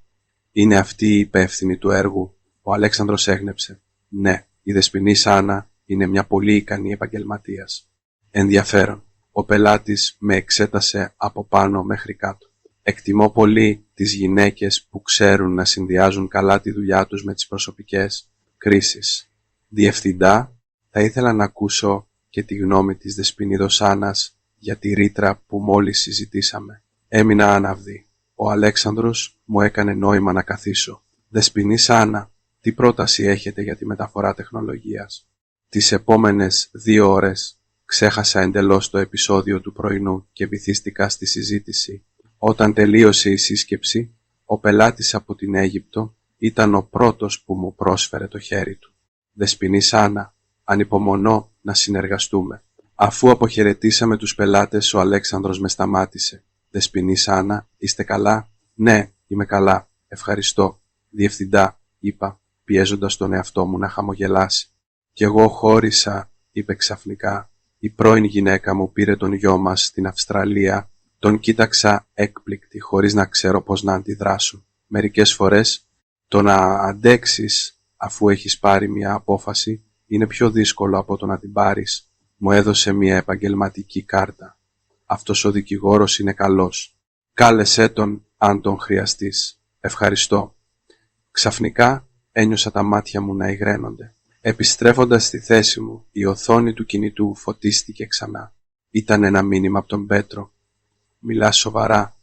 «Είναι αυτή η υπεύθυνη του έργου?» Ο Αλέξανδρος έγνεψε. «Ναι, η δεσποινής Άννα είναι μια πολύ ικανή επαγγελματίας». «Ενδιαφέρον». Ο πελάτης με εξέτασε από πάνω μέχρι κάτω. «Εκτιμώ πολύ τις γυναίκες που ξέρουν να συνδυάζουν καλά τη δουλειά τους με τις προσωπικές κρίσεις. Διευθυντά, θα ήθελα να ακούσω και τη γνώμη της δεσποινίδος Άννας για τη ρήτρα που μόλις συζητήσαμε». Έμεινα άναυδη. Ο Αλέξανδρος μου έκανε νόημα να καθίσω. «Δεσποινής Άννα, τι πρόταση έχετε για τη μεταφορά τεχνολογίας?» Τις επόμενες 2 ώρες ξέχασα εντελώς το επεισόδιο του πρωινού και βυθίστηκα στη συζήτηση. Όταν τελείωσε η σύσκεψη, ο πελάτης από την Αίγυπτο ήταν ο πρώτος που μου πρόσφερε το χέρι του. «Δεσποινής Άννα, ανυπομονώ να συνεργαστούμε». Αφού αποχαιρετήσαμε τους πελάτες, ο Αλέξανδρος με σταμάτησε. «Δεσποινής Άννα, είστε καλά?» «Ναι, είμαι καλά, ευχαριστώ». «Διευθυντά», είπα, πιέζοντας τον εαυτό μου να χαμογελάσει. «Κι εγώ χώρισα», είπε ξαφνικά. «Η πρώην γυναίκα μου πήρε τον γιο μας στην Αυστραλία». Τον κοίταξα έκπληκτη, χωρίς να ξέρω πώς να αντιδράσω. Μερικές φορές το να αντέξεις αφού έχεις πάρει μια απόφαση είναι πιο δύσκολο από το να την πάρεις. Μου έδωσε μια επαγγελματική κάρτα. «Αυτός ο δικηγόρος είναι καλός. Κάλεσέ τον αν τον χρειαστείς». «Ευχαριστώ». Ξαφνικά ένιωσα τα μάτια μου να υγραίνονται. Επιστρέφοντας στη θέση μου, η οθόνη του κινητού φωτίστηκε ξανά. Ήταν ένα μήνυμα από τον Πέτρο. «Μιλάς σοβαρά?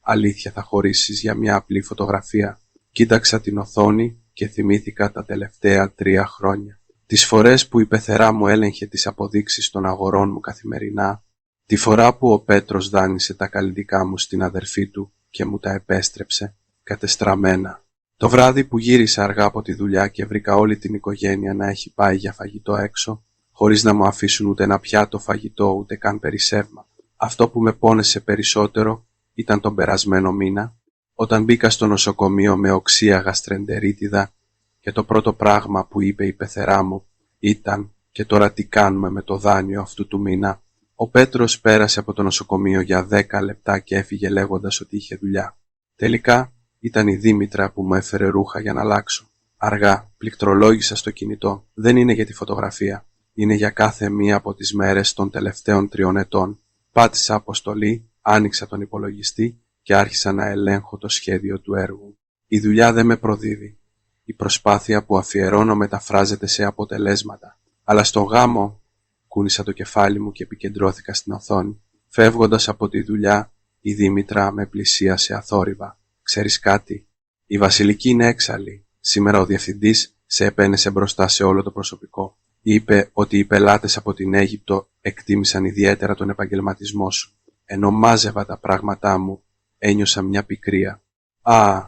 Αλήθεια θα χωρίσεις για μια απλή φωτογραφία?» Κοίταξα την οθόνη και θυμήθηκα τα τελευταία 3 χρόνια. Τις φορές που η πεθερά μου έλεγχε τις αποδείξεις των αγορών μου καθημερινά, τη φορά που ο Πέτρος δάνεισε τα καλλιτικά μου στην αδερφή του και μου τα επέστρεψε κατεστραμμένα. Το βράδυ που γύρισα αργά από τη δουλειά και βρήκα όλη την οικογένεια να έχει πάει για φαγητό έξω, χωρίς να μου αφήσουν ούτε ένα πιάτο φαγητό ούτε καν περισσεύμα. Αυτό που με πόνεσε περισσότερο ήταν τον περασμένο μήνα, όταν μπήκα στο νοσοκομείο με οξεία γαστρεντερίτιδα και το πρώτο πράγμα που είπε η πεθερά μου ήταν «Και τώρα τι κάνουμε με το δάνειο αυτού του μήνα?» Ο Πέτρος πέρασε από το νοσοκομείο για 10 λεπτά και έφυγε λέγοντας ότι είχε δουλειά. Τελικά ήταν η Δήμητρα που μου έφερε ρούχα για να αλλάξω. Αργά πληκτρολόγησα στο κινητό. Δεν είναι για τη φωτογραφία. Είναι για κάθε μία από τις μέρες των τελευταίων 3 ετών. Πάτησα αποστολή, άνοιξα τον υπολογιστή και άρχισα να ελέγχω το σχέδιο του έργου. Η δουλειά δεν με προδίδει. Η προσπάθεια που αφιερώνω μεταφράζεται σε αποτελέσματα. Αλλά στο γάμο κούνησα το κεφάλι μου και επικεντρώθηκα στην οθόνη. Φεύγοντας από τη δουλειά, η Δήμητρα με πλησίασε αθόρυβα. «Ξέρεις κάτι? Η Βασιλική είναι έξαλλη. Σήμερα ο διευθυντής σε επένεσε μπροστά σε όλο το προσωπικό. Είπε ότι οι πελάτες από την Αίγυπτο εκτίμησαν ιδιαίτερα τον επαγγελματισμό σου. Ενώ μάζευα τα πράγματά μου, ένιωσα μια πικρία». «Α,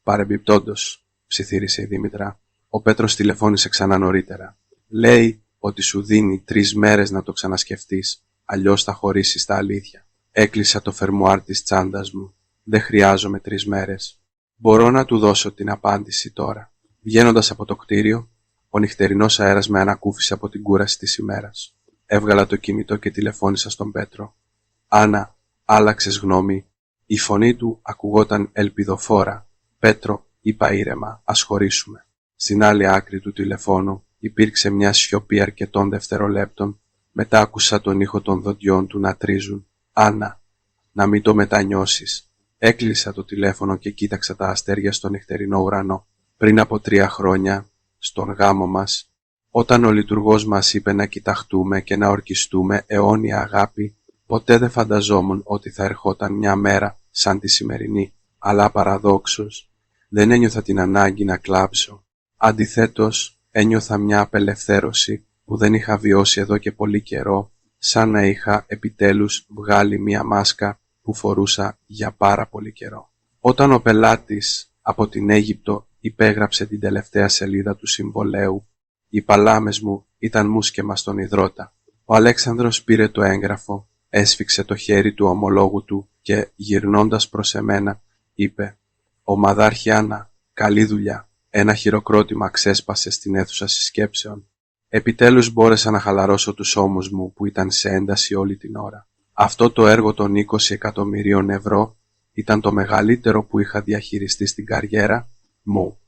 παρεμπιπτόντως», ψιθύρισε η Δήμητρα. «Ο Πέτρος τηλεφώνησε ξανά νωρίτερα. Λέει ότι σου δίνει 3 μέρες να το ξανασκεφτείς, αλλιώς θα χωρίσεις τα αλήθεια». Έκλεισα το φερμουάρ της τσάντας μου. «Δεν χρειάζομαι 3 μέρες. Μπορώ να του δώσω την απάντηση τώρα». Βγαίνοντας από το κτίριο, ο νυχτερινός αέρας με ανακούφισε από την κούραση της ημέρας. Έβγαλα το κινητό και τηλεφώνησα στον Πέτρο. «Άννα, άλλαξες γνώμη?» Η φωνή του ακουγόταν ελπιδοφόρα. «Πέτρο», είπα ήρεμα, «ας χωρίσουμε». Στην άλλη άκρη του τηλεφώνου υπήρξε μια σιωπή αρκετών δευτερολέπτων. Μετά άκουσα τον ήχο των δοντιών του να τρίζουν. «Άννα, να μην το μετανιώσεις». Έκλεισα το τηλέφωνο και κοίταξα τα αστέρια στο νυχτερινό ουρανό. Πριν από 3 χρόνια, στον γάμο μας, όταν ο λειτουργός μας είπε να κοιταχτούμε και να ορκιστούμε αιώνια αγάπη, ποτέ δεν φανταζόμουν ότι θα ερχόταν μια μέρα σαν τη σημερινή. Αλλά παραδόξως, Δεν ένιωθα την ανάγκη να κλάψω. Αντιθέτως, ένιωθα μια απελευθέρωση που δεν είχα βιώσει εδώ και πολύ καιρό, σαν να είχα επιτέλους βγάλει μια μάσκα που φορούσα για πάρα πολύ καιρό. Όταν ο πελάτης από την Αίγυπτο υπέγραψε την τελευταία σελίδα του συμβολέου, οι παλάμες μου ήταν μουσκεμα στον υδρότα. Ο Αλέξανδρος πήρε το έγγραφο, έσφιξε το χέρι του ομολόγου του και, γυρνώντας προς εμένα, είπε «Ομαδάρχη Άννα, καλή δουλειά». Ένα χειροκρότημα ξέσπασε στην αίθουσα συσκέψεων. Επιτέλους μπόρεσα να χαλαρώσω τους ώμους μου που ήταν σε ένταση όλη την ώρα. Αυτό το έργο των 20 εκατομμυρίων ευρώ ήταν το μεγαλύτερο που είχα διαχειριστεί στην καριέρα μου.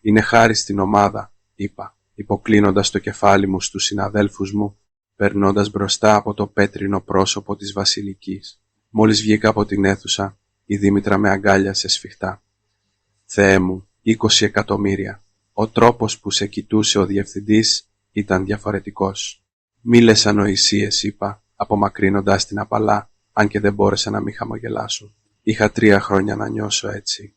«Είναι χάρη στην ομάδα», είπα, υποκλίνοντας το κεφάλι μου στους συναδέλφους μου, περνώντας μπροστά από το πέτρινο πρόσωπο της Βασιλικής. Μόλις βγήκα από την αίθουσα, η Δήμητρα με αγκάλιασε σφιχτά. «Θεέ μου, 20 εκατομμύρια. Ο τρόπος που σε κοιτούσε ο διευθυντής ήταν διαφορετικός». «Μη λες ανοησίες», είπα, απομακρύνοντας την απαλά, αν και δεν μπόρεσα να μη χαμογελάσω. Είχα 3 χρόνια να νιώσω έτσι.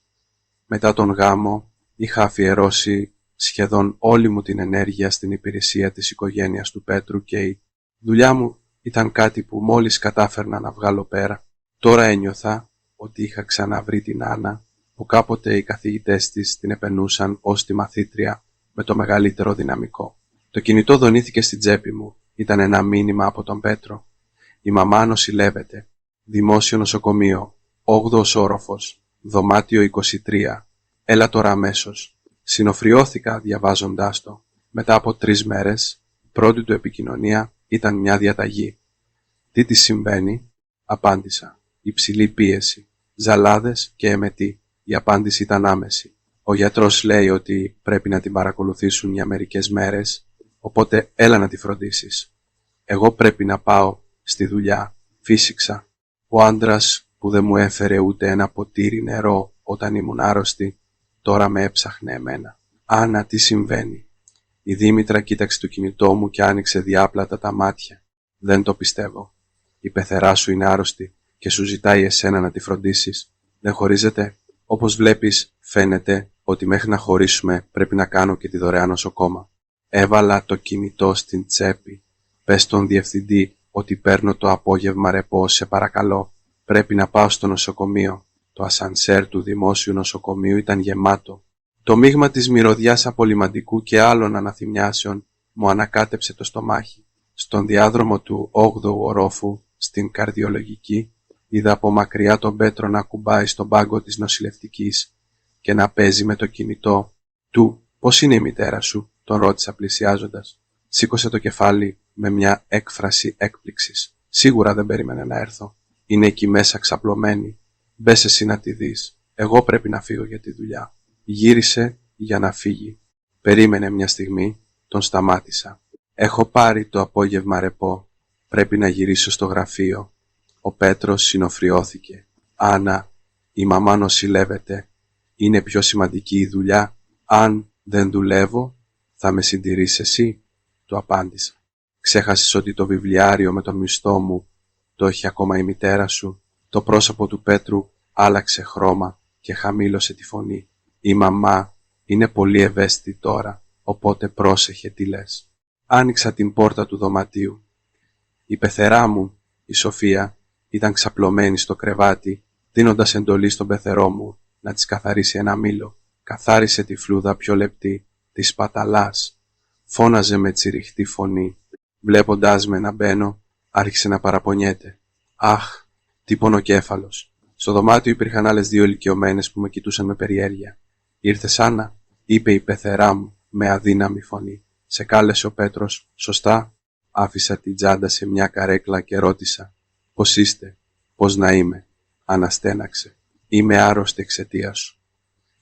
Μετά τον γάμο, είχα αφιερώσει σχεδόν όλη μου την ενέργεια στην υπηρεσία της οικογένειας του Πέτρου και η δουλειά μου ήταν κάτι που μόλις κατάφερνα να βγάλω πέρα. Τώρα ένιωθα ότι είχα ξαναβρει την Άννα, που κάποτε οι καθηγητές της την επενούσαν ως τη μαθήτρια με το μεγαλύτερο δυναμικό. Το κινητό δονήθηκε στην τσέπη μου. Ήταν ένα μήνυμα από τον Πέτρο. «Η μαμά νοσηλεύεται. Δημόσιο νοσοκομείο. 8ος όροφος. Δωμάτιο 23. Έλα τώρα αμέσως». Συνοφριώθηκα διαβάζοντάς το. Μετά από 3 μέρες, η πρώτη του επικοινωνία ήταν μια διαταγή. «Τι της συμβαίνει?» Απάντησα. «Υψηλή πίεση. Ζαλάδες και εμετή». Η απάντηση ήταν άμεση. «Ο γιατρός λέει ότι πρέπει να την παρακολουθήσουν για μερικές μέρες, οπότε έλα να τη φροντίσεις». Εγώ πρέπει να πάω στη δουλειά. Φύσηξα. Ο άντρας που δεν μου έφερε ούτε ένα ποτήρι νερό όταν ήμουν άρρωστη, τώρα με έψαχνε εμένα. «Άννα, τι συμβαίνει?» Η Δήμητρα κοίταξε το κινητό μου και άνοιξε διάπλατα τα μάτια. «Δεν το πιστεύω. Η πεθερά σου είναι άρρωστη και σου ζητάει εσένα να τη φροντίσεις. Δεν χωρίζετε?» «Όπως βλέπεις, φαίνεται ότι μέχρι να χωρίσουμε πρέπει να κάνω και τη δωρεάν νοσοκόμα». Έβαλα το κινητό στην τσέπη. «Πες στον διευθυντή ότι παίρνω το απόγευμα ρεπό, σε παρακαλώ. Πρέπει να πάω στο νοσοκομείο». Το ασανσέρ του δημόσιου νοσοκομείου ήταν γεμάτο. Το μείγμα της μυρωδιάς απολυμαντικού και άλλων αναθυμιάσεων μου ανακάτεψε το στομάχι. Στον διάδρομο του 8ου ορόφου, στην καρδιολογική, είδα από μακριά τον Πέτρο να κουμπάει στον πάγκο της νοσηλευτικής και να παίζει με το κινητό του. «Πώς είναι η μητέρα σου?» τον ρώτησα πλησιάζοντας. Σήκωσε το κεφάλι με μια έκφραση έκπληξης. Σίγουρα δεν περίμενε να έρθω. «Είναι εκεί μέσα ξαπλωμένη. Μπες εσύ να τη δεις. Εγώ πρέπει να φύγω για τη δουλειά». Γύρισε για να φύγει. Περίμενε μια στιγμή, τον σταμάτησα. «Έχω πάρει το απόγευμα ρεπό. Πρέπει να γυρίσω στο γραφείο». Ο Πέτρος συνοφριώθηκε. «Άννα, η μαμά νοσηλεύεται. Είναι πιο σημαντική η δουλειά. Αν δεν δουλεύω, θα με συντηρείς εσύ?» Του απάντησα. «Ξέχασες ότι το βιβλιάριο με τον μισθό μου το έχει ακόμα η μητέρα σου?» Το πρόσωπο του Πέτρου άλλαξε χρώμα και χαμήλωσε τη φωνή. «Η μαμά είναι πολύ ευαίσθητη τώρα, οπότε πρόσεχε τι λες». Άνοιξα την πόρτα του δωματίου. Η πεθερά μου, η Σοφία, ήταν ξαπλωμένη στο κρεβάτι, δίνοντας εντολή στον πεθερό μου να της καθαρίσει ένα μήλο. Καθάρισε τη φλούδα πιο λεπτή, τη σπαταλάς. Φώναζε με τσιριχτή φωνή. Βλέποντάς με να μπαίνω, άρχισε να παραπονιέται. «Αχ, τι πονοκέφαλος». Στο δωμάτιο υπήρχαν άλλες 2 ηλικιωμένες που με κοιτούσαν με περιέργεια. «Ήρθες, Άννα?» είπε η πεθερά μου με αδύναμη φωνή. «Σε κάλεσε ο Πέτρος, σωστά?» Άφησα την τσάντα σε μια καρέκλα και ρώτησα. «Πώς είστε?» «Πώς να είμαι?» Αναστέναξε. «Είμαι άρρωστη εξαιτίας σου.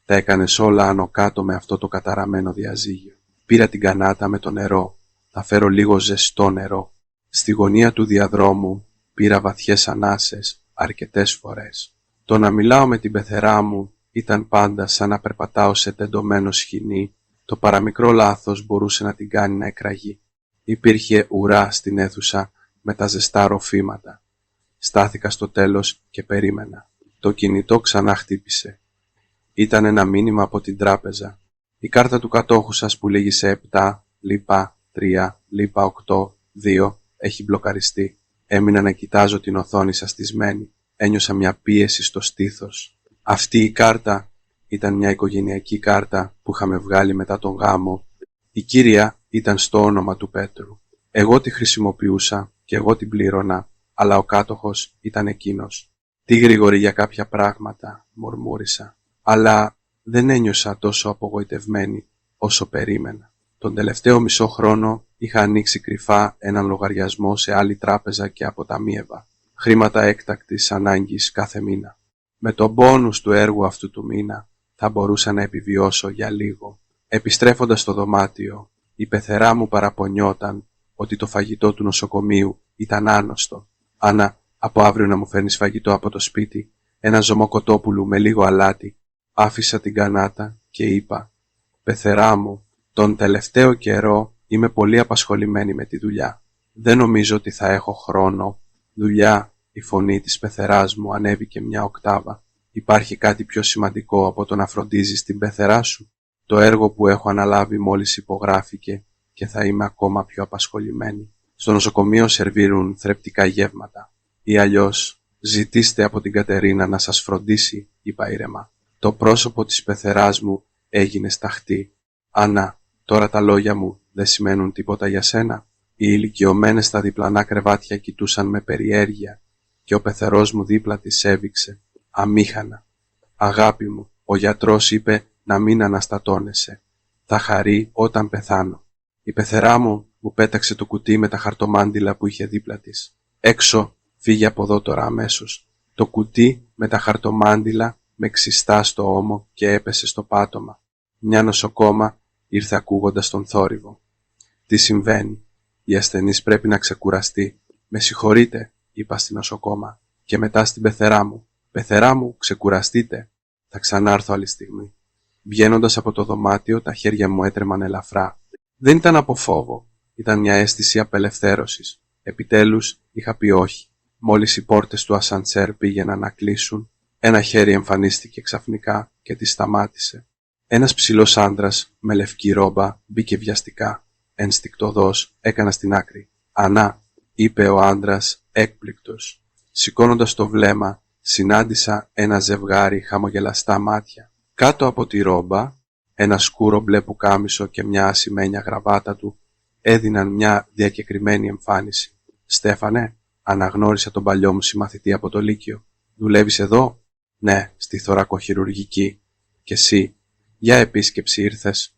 Τα έκανες όλα άνω κάτω με αυτό το καταραμένο διαζύγιο». Πήρα την κανάτα με το νερό. Θα φέρω λίγο ζεστό νερό. Στη γωνία του διαδρόμου πήρα βαθιές ανάσες αρκετές φορές. Το να μιλάω με την πεθερά μου ήταν πάντα σαν να περπατάω σε τεντωμένο σχοινί. Το παραμικρό λάθος μπορούσε να την κάνει να εκραγεί. Υπήρχε ουρά στην αίθουσα με τα ζεστά ροφήματα. Στάθηκα στο τέλος και περίμενα. Το κινητό ξανά χτύπησε. Ήταν ένα μήνυμα από την τράπεζα. Η κάρτα του κατόχου σας που λήγει σε 7, λίπα 3, λίπα 8, 2 έχει μπλοκαριστεί. Έμεινα να κοιτάζω την οθόνη σαστισμένη. Ένιωσα μια πίεση στο στήθος. Αυτή η κάρτα ήταν μια οικογενειακή κάρτα που είχαμε βγάλει μετά τον γάμο. Η κύρια ήταν στο όνομα του Πέτρου. Εγώ τη χρησιμοποιούσα και εγώ την πλήρωνα, αλλά ο κάτοχος ήταν εκείνος. Τι γρήγορη για κάποια πράγματα, μουρμούρισα, αλλά δεν ένιωσα τόσο απογοητευμένη όσο περίμενα. Τον τελευταίο μισό χρόνο είχα ανοίξει κρυφά έναν λογαριασμό σε άλλη τράπεζα και αποταμίευα χρήματα έκτακτης ανάγκης κάθε μήνα. Με τον μπόνους του έργου αυτού του μήνα θα μπορούσα να επιβιώσω για λίγο. Επιστρέφοντας στο δωμάτιο, η πεθερά μου παραπονιόταν ότι το φαγητό του νοσοκομείου ήταν άνοστο. «Άννα, από αύριο να μου φέρνεις φαγητό από το σπίτι, ένα ζωμό κοτόπουλου με λίγο αλάτι». Άφησα την κανάτα και είπα «Πεθερά μου, τον τελευταίο καιρό είμαι πολύ απασχολημένη με τη δουλειά. Δεν νομίζω ότι θα έχω χρόνο». «Δουλειά», η φωνή της πεθεράς μου ανέβηκε μια οκτάβα. «Υπάρχει κάτι πιο σημαντικό από το να φροντίζεις την πεθερά σου?» Το έργο που έχω αναλάβει μόλις υπογράφηκε και θα είμαι ακόμα πιο απασχολημένη. Στο νοσοκομείο σερβίρουν θρεπτικά γεύματα. Ή αλλιώς ζητήστε από την Κατερίνα να σας φροντίσει, είπα ήρεμα. Το πρόσωπο της πεθεράς μου έγινε σταχτή. «Άννα, τώρα τα λόγια μου δεν σημαίνουν τίποτα για σένα?» Οι ηλικιωμένες στα διπλανά κρεβάτια κοιτούσαν με περιέργεια και ο πεθερός μου δίπλα της έβηξε, αμήχανα. «Αγάπη μου, ο γιατρός είπε να μην αναστατώνεσαι. Θα χαρεί όταν πεθάνω». Η πεθερά μου πέταξε το κουτί με τα χαρτομάντιλα που είχε δίπλα της. «Έξω, φύγε από εδώ τώρα αμέσως». Το κουτί με τα χαρτομάντιλα με ξιστά στο ώμο και έπεσε στο πάτωμα. Μια νοσοκόμα ήρθε ακούγοντας τον θόρυβο. «Τι συμβαίνει?» «Η ασθενής πρέπει να ξεκουραστεί». «Με συγχωρείτε», είπα στην νοσοκόμα και μετά στην πεθερά μου. «Πεθερά μου, ξεκουραστείτε. Θα ξανάρθω άλλη στιγμή». Βγαίνοντας από το δωμάτιο, τα χέρια μου έτρεμαν ελαφρά. Δεν ήταν από φόβο. Ήταν μια αίσθηση απελευθέρωσης. Επιτέλους είχα πει όχι. Μόλις οι πόρτες του ασανσέρ πήγαιναν να κλείσουν, ένα χέρι εμφανίστηκε ξαφνικά και τη σταμάτησε. Ένας ψηλός άντρας με λευκή ρόμπα μπήκε βιαστικά. Ενστικτωδώς έκανα στην άκρη. «Ανά», είπε ο άντρας έκπληκτος. Σηκώνοντας το βλέμμα, συνάντησα ένα ζευγάρι χαμογελαστά μάτια. Κάτω από τη ρόμπα, ένα σκούρο μπλε πουκάμισο και μια ασημένια γραβάτα του έδιναν μια διακεκριμένη εμφάνιση. «Στέφανε», αναγνώρισα τον παλιό μου συμμαθητή από το Λύκειο. «Δουλεύεις εδώ?» «Ναι, στη θωρακοχειρουργική». «Και εσύ, για επίσκεψη ήρθες?»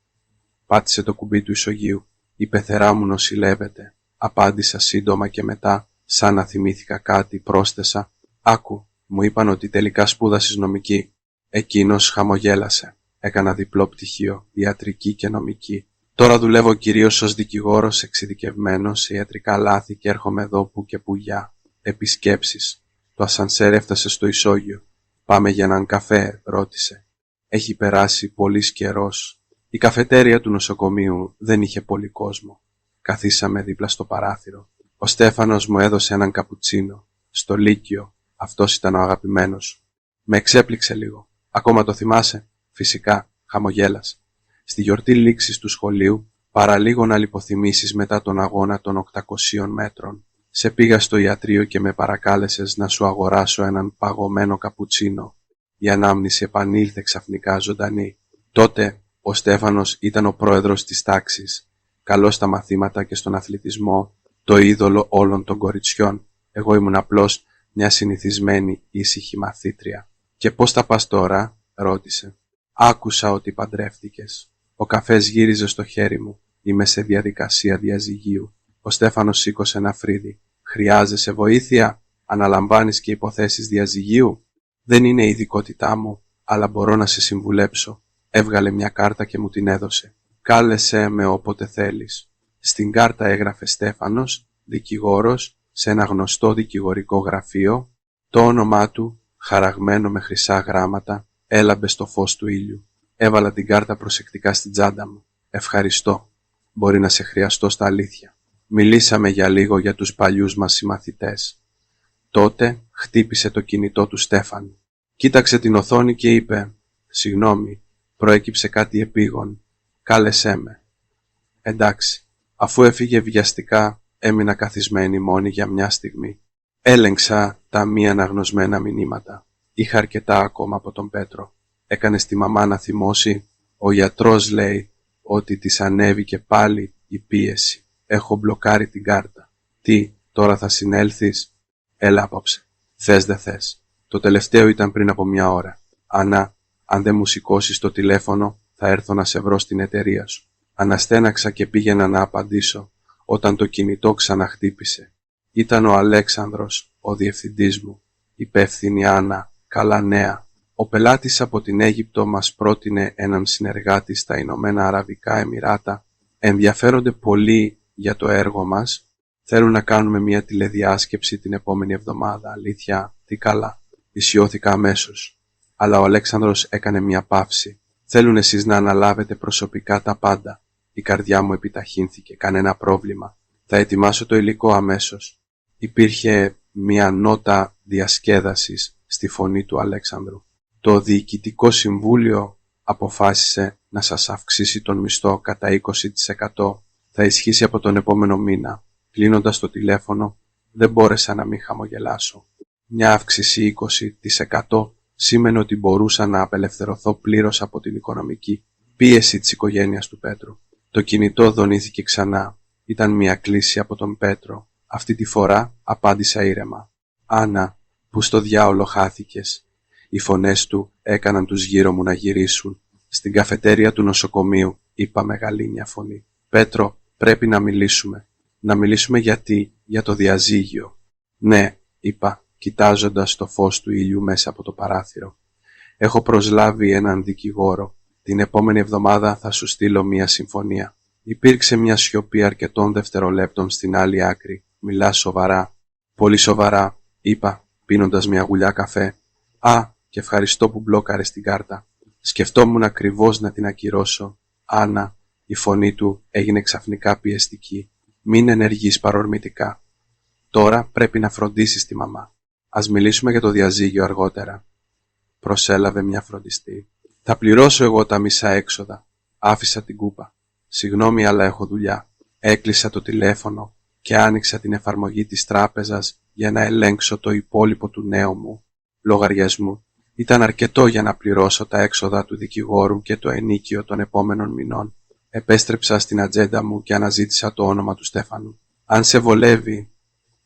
Πάτησε το κουμπί του ισογείου. «Η πεθερά μου νοσηλεύεται», απάντησα σύντομα και μετά, σαν να θυμήθηκα κάτι, πρόσθεσα «Άκου, μου είπαν ότι τελικά σπούδασες νομική». Εκείνος χαμογέλασε. «Έκανα διπλό πτυχίο, ιατρική και νομική. Τώρα δουλεύω κυρίως ως δικηγόρος εξειδικευμένος σε ιατρικά λάθη και έρχομαι εδώ που και που για επισκέψεις». Το ασανσέρ έφτασε στο ισόγειο. «Πάμε για έναν καφέ?» ρώτησε. «Έχει περάσει πολύς καιρός». Η καφετέρια του νοσοκομείου δεν είχε πολύ κόσμο. Καθίσαμε δίπλα στο παράθυρο. Ο Στέφανος μου έδωσε έναν καπουτσίνο. Στο Λύκειο, αυτός ήταν ο αγαπημένος. Με εξέπληξε λίγο. «Ακόμα το θυμάσαι?» «Φυσικά», χαμογέλας. «Στη γιορτή λήξης του σχολείου, παραλίγο να λιποθυμήσεις μετά τον αγώνα των 800 μέτρων. Σε πήγα στο ιατρείο και με παρακάλεσες να σου αγοράσω έναν παγωμένο καπουτσίνο. Η ανάμνηση επανήλθε ξαφνικά ζωντανή. Τότε ο Στέφανος ήταν ο πρόεδρος της τάξης, καλός στα μαθήματα και στον αθλητισμό, το είδωλο όλων των κοριτσιών. Εγώ ήμουν απλώς μια συνηθισμένη ήσυχη μαθήτρια». «Και πώς τα πας τώρα?» ρώτησε. «Άκουσα ότι παντρεύτηκες». Ο καφές γύριζε στο χέρι μου. «Είμαι σε διαδικασία διαζυγίου». Ο Στέφανος σήκωσε ένα φρύδι. «Χρειάζεσαι βοήθεια? Αναλαμβάνεις και υποθέσεις διαζυγίου?» «Δεν είναι η ειδικότητά μου, αλλά μπορώ να σε συμβουλέψω». Έβγαλε μια κάρτα και μου την έδωσε. «Κάλεσέ με όποτε θέλεις». Στην κάρτα έγραφε Στέφανος, δικηγόρος, σε ένα γνωστό δικηγορικό γραφείο. Το όνομά του, χαραγμένο με χρυσά γράμματα, έλαμπε στο φως του ήλιου. Έβαλα την κάρτα προσεκτικά στην τσάντα μου. «Ευχαριστώ. Μπορεί να σε χρειαστώ στα αλήθεια». Μιλήσαμε για λίγο για τους παλιούς μας συμμαθητές. Τότε χτύπησε το κινητό του Στέφανου. Κοίταξε την οθόνη και είπε «Συγγνώμη, προέκυψε κάτι επίγον. Κάλεσέ με». «Εντάξει». Αφού έφυγε βιαστικά, έμεινα καθισμένη μόνη για μια στιγμή. Έλεγξα τα μη αναγνωσμένα μηνύματα. Είχα αρκετά ακόμα από τον Πέτρο. Έκανε στη μαμά να θυμώσει. Ο γιατρός λέει ότι της ανέβηκε πάλι η πίεση. Έχω μπλοκάρει την κάρτα. Τι, τώρα θα συνέλθεις? Έλα απόψε. Θες δε θες. Το τελευταίο ήταν πριν από μια ώρα. Ανά, αν δεν μου σηκώσεις το τηλέφωνο, θα έρθω να σε βρω στην εταιρεία σου. Αναστέναξα και πήγαινα να απαντήσω, όταν το κινητό ξαναχτύπησε. Ήταν ο Αλέξανδρος, ο διευθυντής μου. Υπεύθυνη Άννα, καλά νέα. Ο πελάτης από την Αίγυπτο μας πρότεινε έναν συνεργάτη στα Ηνωμένα Αραβικά Εμιράτα. Ενδιαφέρονται πολύ για το έργο μας. Θέλουν να κάνουμε μια τηλεδιάσκεψη την επόμενη εβδομάδα. Αλήθεια, τι καλά. Ισιώθηκα αμέσως. Αλλά ο Αλέξανδρος έκανε μια παύση. Θέλουν εσείς να αναλάβετε προσωπικά τα πάντα. Η καρδιά μου επιταχύνθηκε. Κανένα πρόβλημα. Θα ετοιμάσω το υλικό αμέσως. Υπήρχε μια νότα διασκέδασης στη φωνή του Αλέξανδρου. Το Διοικητικό Συμβούλιο αποφάσισε να σας αυξήσει τον μισθό κατά 20%. Θα ισχύσει από τον επόμενο μήνα. Κλείνοντας το τηλέφωνο, δεν μπόρεσα να μην χαμογελάσω. Μια αύξηση 20% σήμαινε ότι μπορούσα να απελευθερωθώ πλήρως από την οικονομική πίεση της οικογένειας του Πέτρου. Το κινητό δονήθηκε ξανά. Ήταν μια κλήση από τον Πέτρο. Αυτή τη φορά απάντησα ήρεμα. «Άννα, που στο διάολο χάθηκες?» Οι φωνές του έκαναν τους γύρω μου να γυρίσουν. «Στην καφετέρια του νοσοκομείου», είπα με γαλήνια φωνή. «Πέτρο, πρέπει να μιλήσουμε». «Να μιλήσουμε γιατί?» «Για το διαζύγιο». «Ναι», είπα, κοιτάζοντας το φως του ήλιου μέσα από το παράθυρο. «Έχω προσλάβει έναν δικηγόρο. Την επόμενη εβδομάδα θα σου στείλω μια συμφωνία». Υπήρξε μια σιωπή αρκετών δευτερολέπτων στην άλλη άκρη. «Μιλάς σοβαρά?» «Πολύ σοβαρά», είπα, πίνοντας μια γουλιά καφέ. «Α, και ευχαριστώ που μπλόκαρες την κάρτα. Σκεφτόμουν ακριβώς να την ακυρώσω». «Άννα», η φωνή του έγινε ξαφνικά πιεστική. «Μην ενεργείς παρορμητικά. Τώρα πρέπει να φροντίσεις τη μαμά. Ας μιλήσουμε για το διαζύγιο αργότερα». Προσέλαβε μια φροντιστή. «Θα πληρώσω εγώ τα μισά έξοδα». Άφησα την κούπα. «Συγγνώμη, αλλά έχω δουλειά». Έκλεισα το τηλέφωνο και άνοιξα την εφαρμογή της τράπεζας για να ελέγξω το υπόλοιπο του νέου μου λογαριασμού. Ήταν αρκετό για να πληρώσω τα έξοδα του δικηγόρου και το ενίκιο των επόμενων μηνών. Επέστρεψα στην ατζέντα μου και αναζήτησα το όνομα του Στέφανου. «Αν σε βολεύει,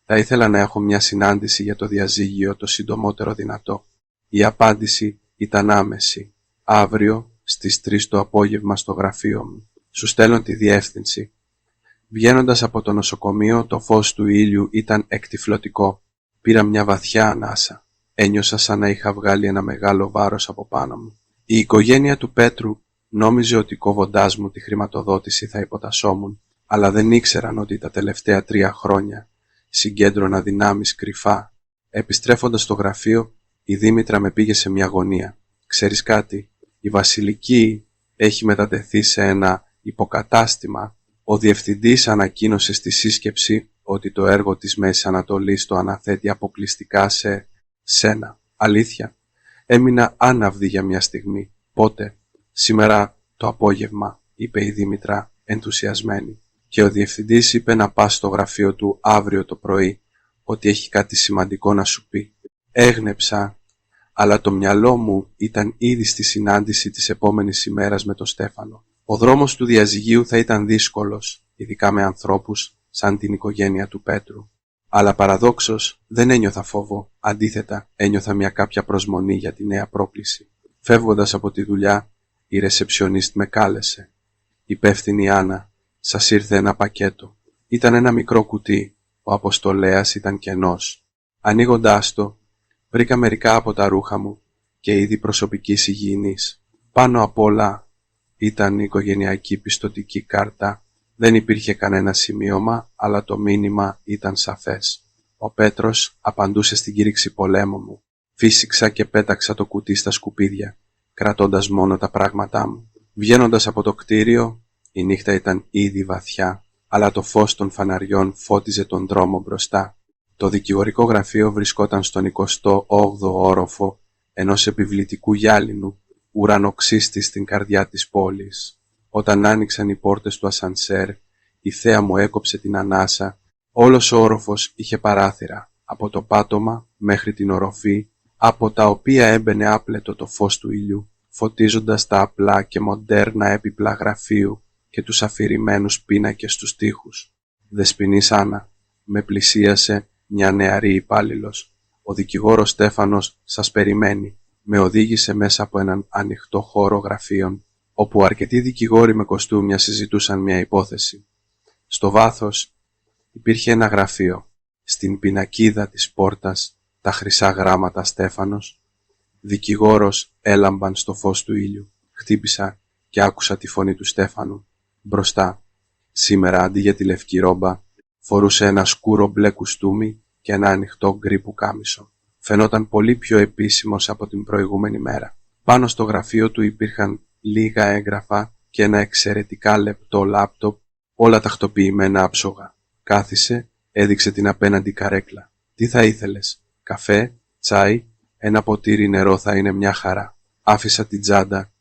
θα ήθελα να έχω μια συνάντηση για το διαζύγιο το συντομότερο δυνατό». Η απάντηση ήταν άμεση. «Αύριο στις 3 το απόγευμα στο γραφείο μου. Σου στέλνω τη διεύθυνση». Βγαίνοντας από το νοσοκομείο, το φως του ήλιου ήταν εκτυφλωτικό. Πήρα μια βαθιά ανάσα. Ένιωσα σαν να είχα βγάλει ένα μεγάλο βάρος από πάνω μου. Η οικογένεια του Πέτρου νόμιζε ότι κόβοντάς μου τη χρηματοδότηση θα υποτασσόμουν, αλλά δεν ήξεραν ότι τα τελευταία 3 χρόνια συγκέντρωνα δυνάμεις κρυφά. Επιστρέφοντας στο γραφείο, η Δήμητρα με πήγε σε μια γωνία. «Ξέρεις κάτι, η Βασιλική έχει μετατεθεί σε ένα υποκατάστημα». Ο διευθυντής ανακοίνωσε στη σύσκεψη ότι το έργο της Μέσης Ανατολής το αναθέτει αποκλειστικά σε σένα. «Αλήθεια?» Έμεινα άναυδη για μια στιγμή. «Πότε?» «Σήμερα το απόγευμα», είπε η Δήμητρα ενθουσιασμένη. Και ο διευθυντής είπε να πας στο γραφείο του αύριο το πρωί, ότι έχει κάτι σημαντικό να σου πει. Έγνεψα, αλλά το μυαλό μου ήταν ήδη στη συνάντηση της επόμενης ημέρας με τον Στέφανο. Ο δρόμος του διαζυγίου θα ήταν δύσκολος, ειδικά με ανθρώπους σαν την οικογένεια του Πέτρου. Αλλά παραδόξως δεν ένιωθα φόβο, αντίθετα ένιωθα μια κάποια προσμονή για τη νέα πρόκληση. Φεύγοντας από τη δουλειά, η ρεσεψιονίστ με κάλεσε. «Υπεύθυνη Άννα, σας ήρθε ένα πακέτο». Ήταν ένα μικρό κουτί, ο αποστολέας ήταν κενός. Ανοίγοντάς το, βρήκα μερικά από τα ρούχα μου και είδη προσωπικής υγιεινής. Πάνω απ' όλα ήταν η οικογενειακή πιστωτική κάρτα. Δεν υπήρχε κανένα σημείωμα, αλλά το μήνυμα ήταν σαφές. Ο Πέτρος απαντούσε στην κήρυξη πολέμου μου. Φύσηξα και πέταξα το κουτί στα σκουπίδια, κρατώντας μόνο τα πράγματά μου. Βγαίνοντας από το κτίριο, η νύχτα ήταν ήδη βαθιά, αλλά το φως των φαναριών φώτιζε τον δρόμο μπροστά. Το δικηγορικό γραφείο βρισκόταν στον 28ο όροφο ενός επιβλητικού γυάλινου. ουρανοξύστη στην καρδιά της πόλης. Όταν άνοιξαν οι πόρτες του ασανσέρ, η θέα μου έκοψε την ανάσα. Όλος ο όροφος είχε παράθυρα, από το πάτωμα μέχρι την οροφή, από τα οποία έμπαινε άπλετο το φως του ήλιου, φωτίζοντας τα απλά και μοντέρνα έπιπλα γραφείου και τους αφηρημένους πίνακες στους τοίχους. «Δεσποινής Άννα», με πλησίασε μια νεαρή υπάλληλος. «Ο δικηγόρος Στέφανος σας περιμένει». Με οδήγησε μέσα από έναν ανοιχτό χώρο γραφείων, όπου αρκετοί δικηγόροι με κοστούμια συζητούσαν μια υπόθεση. Στο βάθος υπήρχε ένα γραφείο. Στην πινακίδα της πόρτας τα χρυσά γράμματα «Στέφανος», δικηγόρος, έλαμπαν στο φως του ήλιου. Χτύπησα και άκουσα τη φωνή του Στέφανου. Μπροστά, σήμερα αντί για τη λευκή ρόμπα, φορούσε ένα σκούρο μπλε κουστούμι και ένα ανοιχτό γκρι πουκάμισο. Φαινόταν πολύ πιο επίσημος από την προηγούμενη μέρα. Πάνω στο γραφείο του υπήρχαν λίγα έγγραφα και ένα εξαιρετικά λεπτό λάπτοπ, όλα τακτοποιημένα άψογα. Κάθισε, έδειξε την απέναντι καρέκλα. «Τι θα ήθελες? Καφέ, τσάι, ένα ποτήρι νερό θα είναι μια χαρά». Άφησα την τσάντα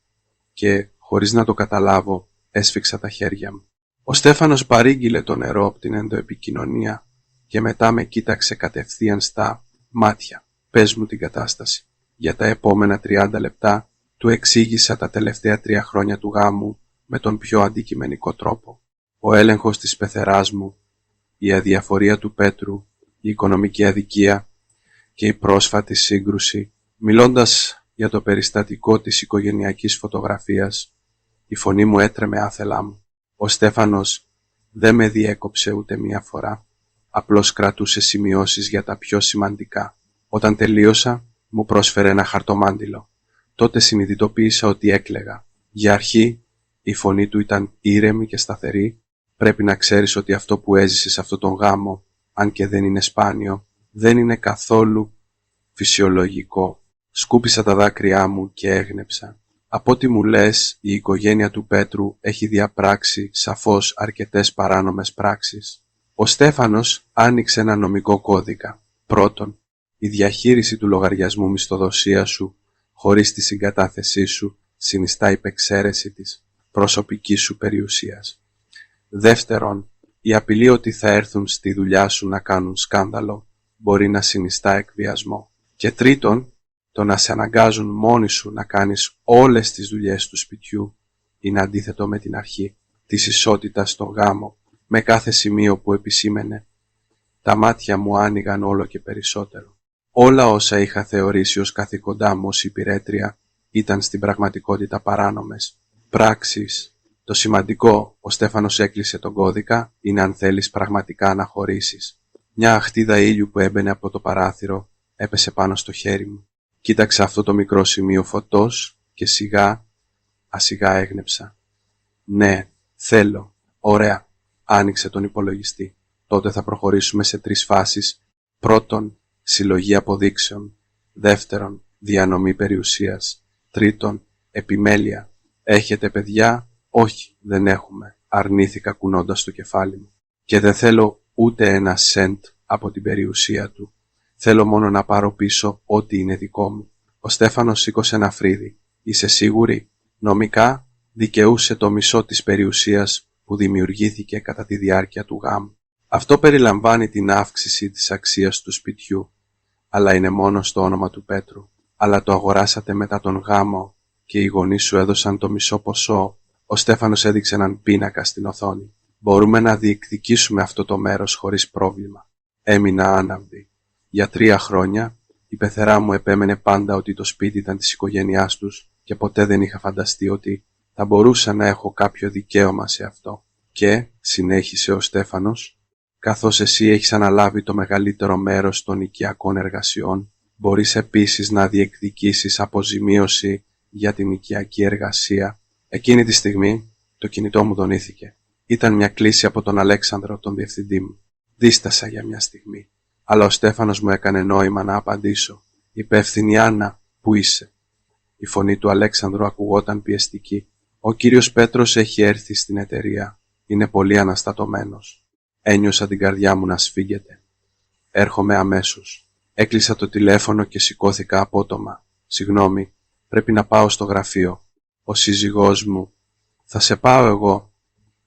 και, χωρίς να το καταλάβω, έσφιξα τα χέρια μου. Ο Στέφανος παρήγγειλε το νερό από την ενδοεπικοινωνία και μετά με κοίταξε κατευθείαν στα μάτια. «Πες μου την κατάσταση». Για τα επόμενα 30 λεπτά του εξήγησα τα τελευταία 3 χρόνια του γάμου με τον πιο αντικειμενικό τρόπο. Ο έλεγχος της πεθεράς μου, η αδιαφορία του Πέτρου, η οικονομική αδικία και η πρόσφατη σύγκρουση. Μιλώντας για το περιστατικό της οικογενειακής φωτογραφίας, η φωνή μου έτρεμε άθελά μου. Ο Στέφανος δεν με διέκοψε ούτε μία φορά, απλώς κρατούσε σημειώσεις για τα πιο σημαντικά. Όταν τελείωσα, μου πρόσφερε ένα χαρτομάντιλο. Τότε συνειδητοποίησα ότι έκλαιγα. Για αρχή, η φωνή του ήταν ήρεμη και σταθερή. «Πρέπει να ξέρεις ότι αυτό που έζησες σε αυτόν τον γάμο, αν και δεν είναι σπάνιο, δεν είναι καθόλου φυσιολογικό». Σκούπισα τα δάκρυά μου και έγνεψα. «Από ό,τι μου λες, η οικογένεια του Πέτρου έχει διαπράξει σαφώς αρκετές παράνομες πράξεις». Ο Στέφανος άνοιξε ένα νομικό κώδικα. Πρώτον, η διαχείριση του λογαριασμού μισθοδοσίας σου χωρίς τη συγκατάθεσή σου συνιστά υπεξαίρεση της προσωπικής σου περιουσίας. Δεύτερον, η απειλή ότι θα έρθουν στη δουλειά σου να κάνουν σκάνδαλο μπορεί να συνιστά εκβιασμό. Και τρίτον, το να σε αναγκάζουν μόνοι σου να κάνεις όλες τις δουλειές του σπιτιού είναι αντίθετο με την αρχή της ισότητας στον γάμο. Με κάθε σημείο που επισήμενε, τα μάτια μου άνοιγαν όλο και περισσότερο. Όλα όσα είχα θεωρήσει ως καθήκοντά μου ως υπηρέτρια ήταν στην πραγματικότητα παράνομες πράξεις. Το σημαντικό, ο Στέφανος έκλεισε τον κώδικα, είναι αν θέλεις πραγματικά να χωρίσεις. Μια αχτίδα ήλιου που έμπαινε από το παράθυρο έπεσε πάνω στο χέρι μου. Κοίταξα αυτό το μικρό σημείο φωτός και σιγά έγνεψα. «Ναι, θέλω. Ωραία». Άνοιξε τον υπολογιστή. «Τότε θα προχωρήσουμε σε 3 φάσεις. Πρώτον, συλλογή αποδείξεων. Δεύτερον, διανομή περιουσίας. Τρίτον, επιμέλεια. Έχετε παιδιά?» «Όχι, δεν έχουμε», αρνήθηκα κουνώντας το κεφάλι μου. «Και δεν θέλω ούτε ένα σεντ από την περιουσία του. Θέλω μόνο να πάρω πίσω ό,τι είναι δικό μου». Ο Στέφανος σήκωσε ένα φρύδι. «Είσαι σίγουρη?» Νομικά δικαιούσε το μισό της περιουσίας που δημιουργήθηκε κατά τη διάρκεια του γάμου. Αυτό περιλαμβάνει την αύξηση της αξίας του σπιτιού, αλλά είναι μόνο στο όνομα του Πέτρου. Αλλά το αγοράσατε μετά τον γάμο και οι γονείς σου έδωσαν το μισό ποσό. Ο Στέφανος έδειξε έναν πίνακα στην οθόνη. «Μπορούμε να διεκδικήσουμε αυτό το μέρος χωρίς πρόβλημα». Έμεινα άναυδη. Για 3 χρόνια η πεθερά μου επέμενε πάντα ότι το σπίτι ήταν της οικογένειάς τους και ποτέ δεν είχα φανταστεί ότι θα μπορούσα να έχω κάποιο δικαίωμα σε αυτό. «Και», συνέχισε ο Στέφανος, «καθώς εσύ έχεις αναλάβει το μεγαλύτερο μέρος των οικιακών εργασιών, μπορείς επίσης να διεκδικήσεις αποζημίωση για την οικιακή εργασία». Εκείνη τη στιγμή το κινητό μου δονήθηκε. Ήταν μια κλήση από τον Αλέξανδρο, τον διευθυντή μου. Δίστασα για μια στιγμή, αλλά ο Στέφανος μου έκανε νόημα να απαντήσω. «Υπεύθυνη Άννα, πού είσαι?» Η φωνή του Αλέξανδρου ακουγόταν πιεστική. «Ο κύριος Πέτρος έχει έρθει στην εταιρεία. Είναι πολύ αναστατωμένος». Ένιωσα την καρδιά μου να σφίγγεται. «Έρχομαι αμέσως». Έκλεισα το τηλέφωνο και σηκώθηκα απότομα. «Συγγνώμη, Πρέπει να πάω στο γραφείο. Ο σύζυγός μου. Θα σε πάω εγώ.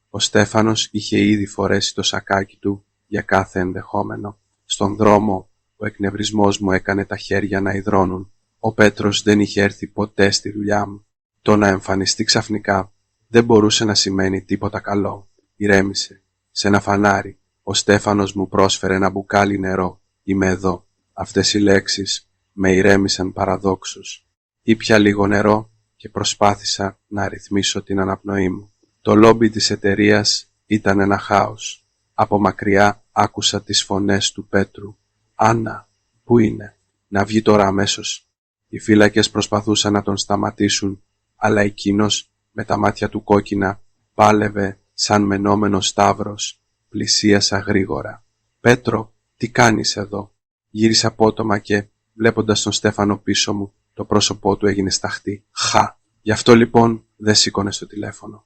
Ο Στέφανος είχε ήδη φορέσει το σακάκι του για κάθε ενδεχόμενο. Στον δρόμο ο εκνευρισμός μου έκανε τα χέρια να υδρώνουν. Ο Πέτρος δεν είχε έρθει ποτέ στη δουλειά μου. Το να εμφανιστεί ξαφνικά δεν μπορούσε να σημαίνει τίποτα καλό. Ηρέμησε. Σε ένα φανάρι ο Στέφανος μου πρόσφερε ένα μπουκάλι νερό. Είμαι εδώ. Αυτές οι λέξεις με ηρέμησαν παραδόξως. Ήπια λίγο νερό και προσπάθησα να ρυθμίσω την αναπνοή μου. Το λόμπι της εταιρείας ήταν ένα χάος. Από μακριά άκουσα τις φωνές του Πέτρου. «Άννα, πού είναι? Να βγει τώρα αμέσως». Οι φύλακες προσπαθούσαν να τον σταματήσουν, αλλά εκείνος με τα μάτια του κόκκινα πάλευε σαν μενόμενος σταύρος. Πλησίασα γρήγορα. «Πέτρο, τι κάνεις εδώ?» Γύρισα απότομα και, βλέποντας τον Στέφανο πίσω μου, το πρόσωπό του έγινε σταχτή. «Χα! Γι' αυτό λοιπόν δεν σήκωνες το τηλέφωνο.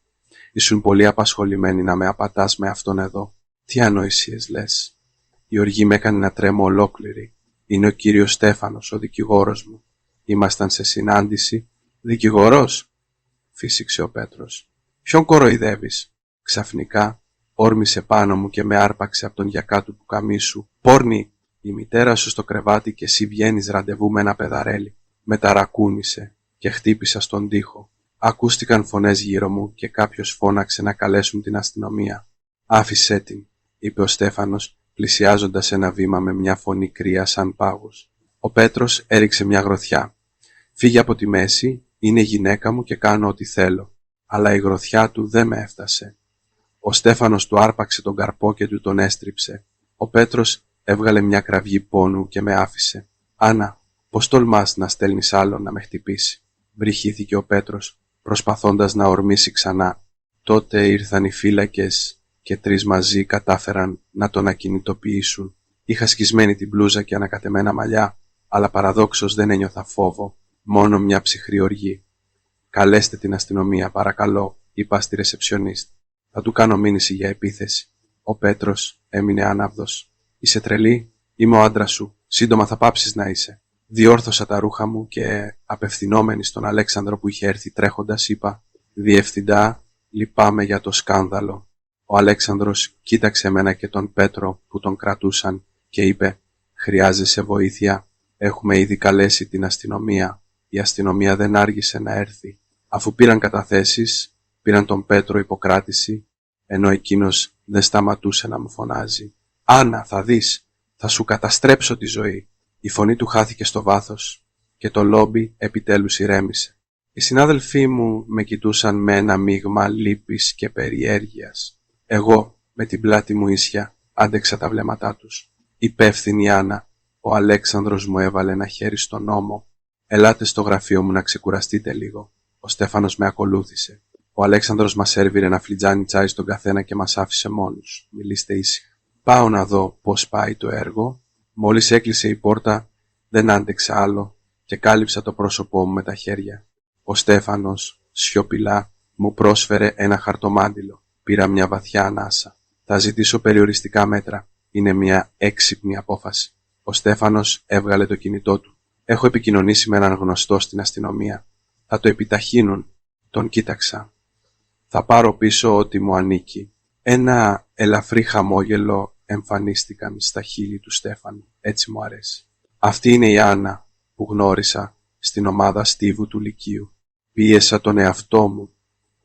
Ήσουν πολύ απασχολημένη να με απατάς με αυτόν εδώ. Τι ανοησίες λες?» Η οργή με έκανε να τρέμω ολόκληρη. «Είναι ο κύριος Στέφανος, ο δικηγόρος μου. Ήμασταν σε συνάντηση». «Δικηγόρος?» φύσηξε ο Πέτρος. «Ποιον κοροϊδεύεις?» Ξαφνικά όρμησε πάνω μου και με άρπαξε από τον γιακά του πουκαμίσου. «Πόρνη, η μητέρα σου στο κρεβάτι και εσύ βγαίνεις ραντεβού με ένα παιδαρέλι». Με ταρακούνησε και χτύπησα στον τοίχο. Ακούστηκαν φωνές γύρω μου και κάποιος φώναξε να καλέσουν την αστυνομία. «Άφησέ την», είπε ο Στέφανος, πλησιάζοντας ένα βήμα με μια φωνή κρύα σαν πάγος. Ο Πέτρος έριξε μια γροθιά. «Φύγε από τη μέση, είναι γυναίκα μου και κάνω ό,τι θέλω». Αλλά η γροθιά του δεν με έφτασε. Ο Στέφανος του άρπαξε τον καρπό και του τον έστριψε. Ο Πέτρος έβγαλε μια κραυγή πόνου και με άφησε. «Άννα, πώς τολμάς να στέλνεις άλλον να με χτυπήσει?» βρυχήθηκε ο Πέτρος, προσπαθώντας να ορμήσει ξανά. Τότε ήρθαν οι φύλακες και 3 μαζί κατάφεραν να τον ακινητοποιήσουν. Είχα σκισμένη την μπλούζα και ανακατεμένα μαλλιά, αλλά παραδόξως δεν ένιωθα φόβο, μόνο μια ψυχρή οργή. «Καλέστε την αστυνομία, παρακαλώ», είπα στη ρεσεψιονίστ. «Θα του κάνω μήνυση για επίθεση». Ο Πέτρος έμεινε άναυδος. «Είσαι τρελή? Είμαι ο άντρας σου. Σύντομα θα πάψεις να είσαι». Διόρθωσα τα ρούχα μου και, απευθυνόμενη στον Αλέξανδρο που είχε έρθει τρέχοντας, είπα «Διευθυντά, λυπάμαι για το σκάνδαλο». Ο Αλέξανδρος κοίταξε εμένα και τον Πέτρο που τον κρατούσαν και είπε «Χρειάζεσαι βοήθεια? Έχουμε ήδη καλέσει την αστυνομία». Η αστυνομία δεν άργησε να έρθει. Αφού πήραν καταθέσεις, πήραν τον Πέτρο υποκράτηση, ενώ εκείνος δεν σταματούσε να μου φωνάζει «Άννα, θα δεις, θα σου καταστρέψω τη ζωή». Η φωνή του χάθηκε στο βάθος και το λόμπι επιτέλους ηρέμησε. Οι συνάδελφοί μου με κοιτούσαν με ένα μείγμα λύπης και περιέργειας. Εγώ, με την πλάτη μου ίσια, άντεξα τα βλέμματά τους. «Υπεύθυνη Άννα», ο Αλέξανδρος μου έβαλε ένα χέρι στον ώμο. «Ελάτε στο γραφείο μου να ξεκουραστείτε λίγο». Ο Στέφανος με ακολούθησε. Ο Αλέξανδρος μας σέρβιρε ένα φλιτζάνι τσάι στον καθένα και μας άφησε μόνους. «Μιλήστε ήσυχα. Πάω να δω πώς πάει το έργο». Μόλις έκλεισε η πόρτα, δεν άντεξα άλλο και κάλυψα το πρόσωπό μου με τα χέρια. Ο Στέφανος, σιωπηλά, μου πρόσφερε ένα χαρτομάντιλο. Πήρα μια βαθιά ανάσα. «Θα ζητήσω περιοριστικά μέτρα. Είναι μια έξυπνη απόφαση». Ο Στέφανος έβγαλε το κινητό του. «Έχω επικοινωνήσει με έναν γνωστό στην αστυνομία. Θα το επιταχύνουν». Τον κοίταξα. «Θα πάρω πίσω ό,τι μου ανήκει». Ένα ελαφρύ χαμόγελο εμφανίστηκαν στα χείλη του Στέφανου. «Έτσι μου αρέσει». «Αυτή είναι η Άννα που γνώρισα στην ομάδα Στίβου του Λυκείου». Πίεσα τον εαυτό μου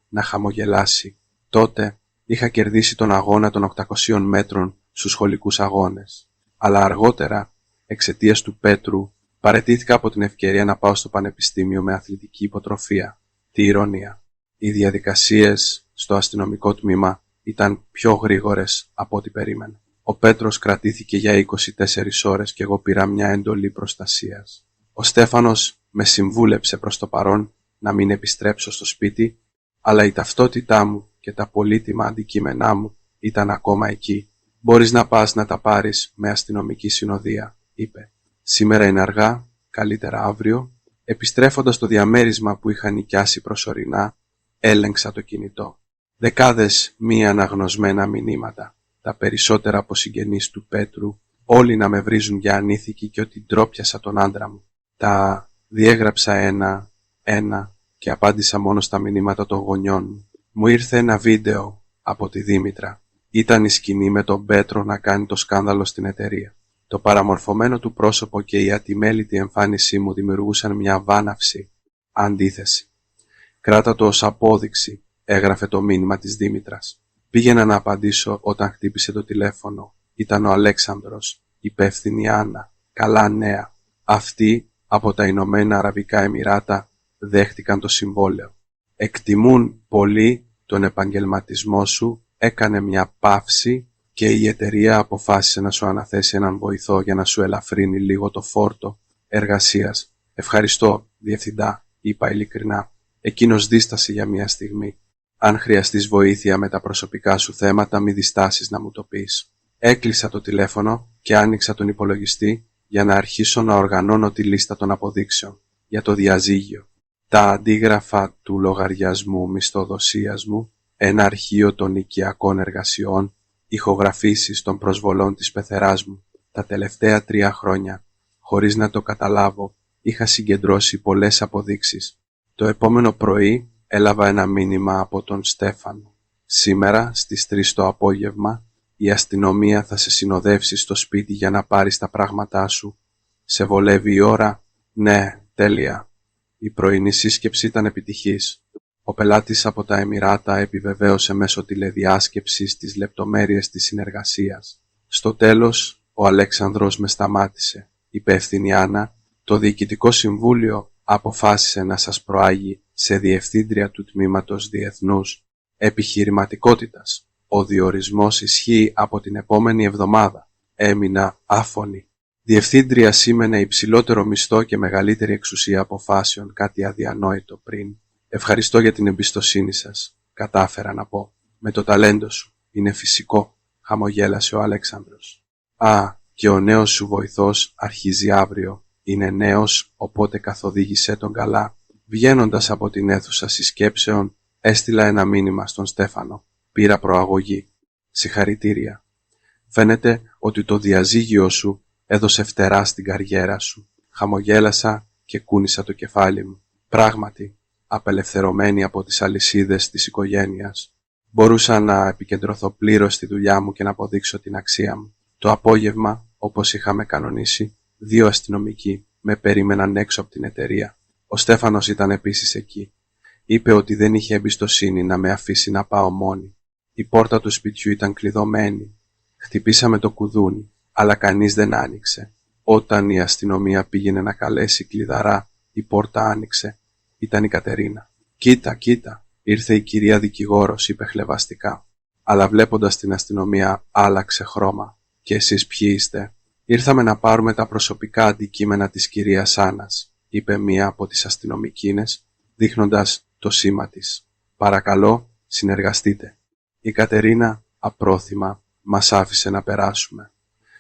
να χαμογελάσει. Τότε είχα κερδίσει τον αγώνα των 800 μέτρων στους σχολικούς αγώνες. Αλλά αργότερα, εξαιτίας του Πέτρου, παραιτήθηκα από την ευκαιρία να πάω στο πανεπιστήμιο με αθλητική υποτροφία. Τι ηρωνία. Οι διαδικασίες στο αστυνομικό τμήμα ήταν πιο γρήγορες από ό,τι περίμενα. Ο Πέτρος κρατήθηκε για 24 ώρες και εγώ πήρα μια εντολή προστασίας. Ο Στέφανος με συμβούλεψε προς το παρόν να μην επιστρέψω στο σπίτι, αλλά η ταυτότητά μου και τα πολύτιμα αντικείμενά μου ήταν ακόμα εκεί. «Μπορείς να πας να τα πάρεις με αστυνομική συνοδεία», είπε. «Σήμερα είναι αργά, καλύτερα αύριο». Επιστρέφοντας στο διαμέρισμα που είχα νοικιάσει προσωρινά, έλεγξα το κινητό. Δεκάδες μη αναγνωσμένα μηνύματα, τα περισσότερα από συγγενείς του Πέτρου, όλοι να με βρίζουν για ανήθικη και ότι ντρόπιασα τον άντρα μου. Τα διέγραψα ένα ένα και απάντησα μόνο στα μηνύματα των γονιών μου. Μου ήρθε ένα βίντεο από τη Δήμητρα. Ήταν η σκηνή με τον Πέτρο να κάνει το σκάνδαλο στην εταιρεία. Το παραμορφωμένο του πρόσωπο και η ατιμέλητη εμφάνισή μου δημιουργούσαν μια βάναυση αντίθεση. «Κράτα το ως απόδειξη», έγραφε το μήνυμα της Δήμητρας. Πήγαινα να απαντήσω όταν χτύπησε το τηλέφωνο. Ήταν ο Αλέξανδρος, υπεύθυνη Άννα, καλά νέα. Αυτοί από τα Ηνωμένα Αραβικά Εμιράτα δέχτηκαν το συμβόλαιο. Εκτιμούν πολύ τον επαγγελματισμό σου, έκανε μια παύση και η εταιρεία αποφάσισε να σου αναθέσει έναν βοηθό για να σου ελαφρύνει λίγο το φόρτο εργασίας. «Ευχαριστώ, Διευθυντά», είπα ειλικρινά. Εκείνος δίστασε για μια στιγμή. «Αν χρειαστείς βοήθεια με τα προσωπικά σου θέματα, μη διστάσεις να μου το πεις». Έκλεισα το τηλέφωνο και άνοιξα τον υπολογιστή για να αρχίσω να οργανώνω τη λίστα των αποδείξεων για το διαζύγιο. Τα αντίγραφα του λογαριασμού μισθοδοσίας μου, ένα αρχείο των οικιακών εργασιών, ηχογραφήσεις των προσβολών της πεθεράς μου. Τα τελευταία 3 χρόνια, χωρίς να το καταλάβω, είχα συγκεντρώσει πολλές αποδείξεις. Το επόμενο πρωί έλαβα ένα μήνυμα από τον Στέφανο. «Σήμερα στις 3 το απόγευμα η αστυνομία θα σε συνοδεύσει στο σπίτι για να πάρεις τα πράγματά σου. Σε βολεύει η ώρα?» «Ναι, τέλεια». Η πρωινή σύσκεψη ήταν επιτυχής. Ο πελάτης από τα Εμιράτα επιβεβαίωσε μέσω τηλεδιάσκεψης τις λεπτομέρειες της συνεργασίας. Στο τέλος, ο Αλέξανδρος με σταμάτησε. «Υπεύθυνη Άννα, το Διοικητικό Συμβούλιο αποφάσισε να σας προάγει σε Διευθύντρια του Τμήματος Διεθνούς Επιχειρηματικότητας. Ο διορισμός ισχύει από την επόμενη εβδομάδα». Έμεινα άφωνη. Διευθύντρια σήμαινε υψηλότερο μισθό και μεγαλύτερη εξουσία αποφάσεων, κάτι αδιανόητο πριν. «Ευχαριστώ για την εμπιστοσύνη σας», κατάφερα να πω. «Με το ταλέντο σου. Είναι φυσικό», χαμογέλασε ο Αλέξανδρος. «Α, και ο νέος σου βοηθός αρχίζει αύριο. Είναι νέος, οπότε καθοδήγησέ τον καλά». Βγαίνοντας από την αίθουσα συσκέψεων, έστειλα ένα μήνυμα στον Στέφανο. «Πήρα προαγωγή. Συγχαρητήρια. Φαίνεται ότι το διαζύγιο σου έδωσε φτερά στην καριέρα σου». Χαμογέλασα και κούνησα το κεφάλι μου. Πράγματι, απελευθερωμένη από τις αλυσίδες της οικογένειας, μπορούσα να επικεντρωθώ πλήρως στη δουλειά μου και να αποδείξω την αξία μου. Το απόγευμα, όπως είχαμε κανονίσει, 2 αστυνομικοί με περίμεναν έξω από την εταιρεία. Ο Στέφανος ήταν επίσης εκεί. Είπε ότι δεν είχε εμπιστοσύνη να με αφήσει να πάω μόνη. Η πόρτα του σπιτιού ήταν κλειδωμένη. Χτυπήσαμε το κουδούνι, αλλά κανείς δεν άνοιξε. Όταν η αστυνομία πήγαινε να καλέσει κλειδαρά, η πόρτα άνοιξε. Ήταν η Κατερίνα. «Κοίτα, κοίτα», ήρθε η κυρία δικηγόρος, είπε χλευαστικά. Αλλά βλέποντας την αστυνομία άλλαξε χρώμα. «Και εσείς ποιοι είστε?» «Ήρθαμε να πάρουμε τα προσωπικά αντικείμενα της κυρίας Άννας», είπε μία από τις αστυνομικίνες, δείχνοντας το σήμα της. «Παρακαλώ, συνεργαστείτε». Η Κατερίνα, απρόθυμα, μας άφησε να περάσουμε.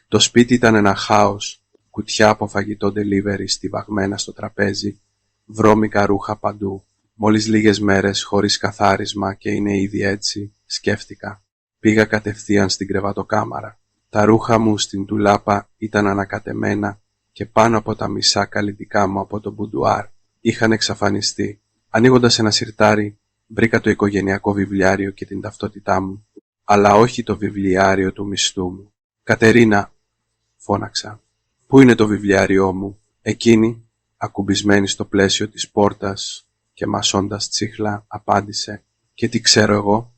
Το σπίτι ήταν ένα χάος, κουτιά από φαγητό delivery στιβαγμένα στο τραπέζι, βρώμικα ρούχα παντού. Μόλις λίγες μέρες χωρίς καθάρισμα και είναι ήδη έτσι, σκέφτηκα. Πήγα κατευθείαν στην κρεβατοκάμαρα. Τα ρούχα μου στην τουλάπα ήταν ανακατεμένα και πάνω από τα μισά καλλιτικά μου από το μπουντουάρ είχαν εξαφανιστεί. Ανοίγοντας ένα σιρτάρι, βρήκα το οικογενειακό βιβλιάριο και την ταυτότητά μου, αλλά όχι το βιβλιάριο του μισθού μου. «Κατερίνα», φώναξα, «πού είναι το βιβλιάριό μου?» Εκείνη, ακουμπισμένη στο πλαίσιο της πόρτας και μασώντας τσίχλα, απάντησε, «Και τι ξέρω εγώ?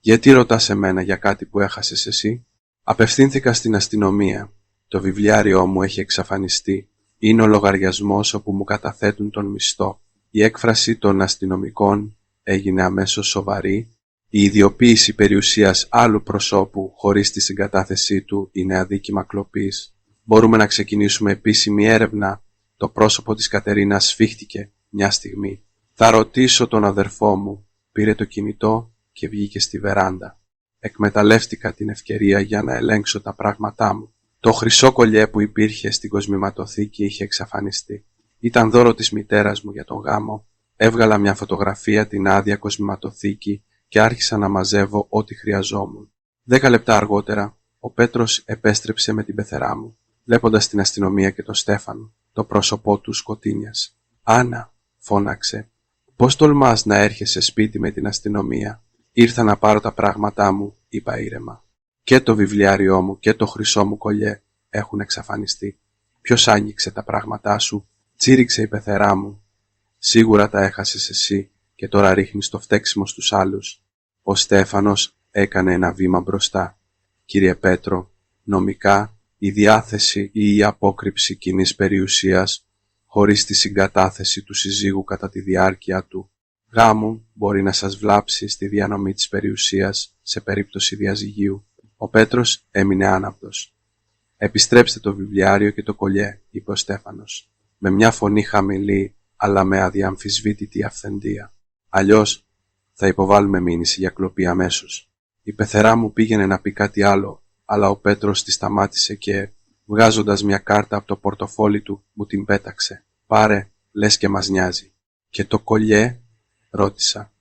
Γιατί ρωτάς εμένα για κάτι που έχασες εσύ?» Απευθύνθηκα στην αστυνομία. «Το βιβλιάριό μου έχει εξαφανιστεί. Είναι ο λογαριασμός όπου μου καταθέτουν τον μισθό». Η έκφραση των αστυνομικών έγινε αμέσως σοβαρή. Η ιδιοποίηση περιουσίας άλλου προσώπου χωρίς τη συγκατάθεσή του είναι αδίκημα κλοπής. «Μπορούμε να ξεκινήσουμε επίσημη έρευνα?» Το πρόσωπο της Κατερίνας σφίχτηκε μια στιγμή. «Θα ρωτήσω τον αδερφό μου». Πήρε το κινητό και βγήκε στη βεράντα. Εκμεταλλεύτηκα την ευκαιρία για να ελέγξω τα πράγματά μου. Το χρυσό κολλιέ που υπήρχε στην κοσμηματοθήκη είχε εξαφανιστεί. Ήταν δώρο της μητέρας μου για τον γάμο. Έβγαλα μια φωτογραφία, την άδεια κοσμηματοθήκη και άρχισα να μαζεύω ό,τι χρειαζόμουν. 10 λεπτά αργότερα, ο Πέτρος επέστρεψε με την πεθερά μου. Βλέποντας την αστυνομία και τον Στέφανο, το πρόσωπό του σκοτίνιασε. «Άννα», φώναξε. «Πώς τολμάς να έρχεσαι σπίτι με την αστυνομία?» «Ήρθα να πάρω τα πράγματά μου», είπα ήρεμα. «Και το βιβλιάριό μου και το χρυσό μου κολλιέ έχουν εξαφανιστεί». «Ποιος άγγιξε τα πράγματά σου?» «Τσίριξε η πεθερά μου». «Σίγουρα τα έχασες εσύ και τώρα ρίχνεις το φταίξιμο στους άλλους». Ο Στέφανος έκανε ένα βήμα μπροστά. «Κύριε Πέτρο, νομικά η διάθεση ή η απόκρυψη κοινής περιουσίας χωρίς τη συγκατάθεση του συζύγου κατά τη διάρκεια του γάμου μπορεί να σας βλάψει στη διανομή της περιουσίας σε περίπτωση διαζυγίου». Ο Πέτρος έμεινε άναυτος. «Επιστρέψτε το βιβλιάριο και το κολλιέ», είπε ο Στέφανος, με μια φωνή χαμηλή αλλά με αδιαμφισβήτητη αυθεντία. «Αλλιώς θα υποβάλουμε μήνυση για κλοπή αμέσως». Η πεθερά μου πήγαινε να πει κάτι άλλο, αλλά ο Πέτρος τη σταμάτησε και, βγάζοντας μια κάρτα από το πορτοφόλι του, μου την πέταξε. «Πάρε, λες και μας νοιάζει». «Και το κολλιέ?» ρώτησα.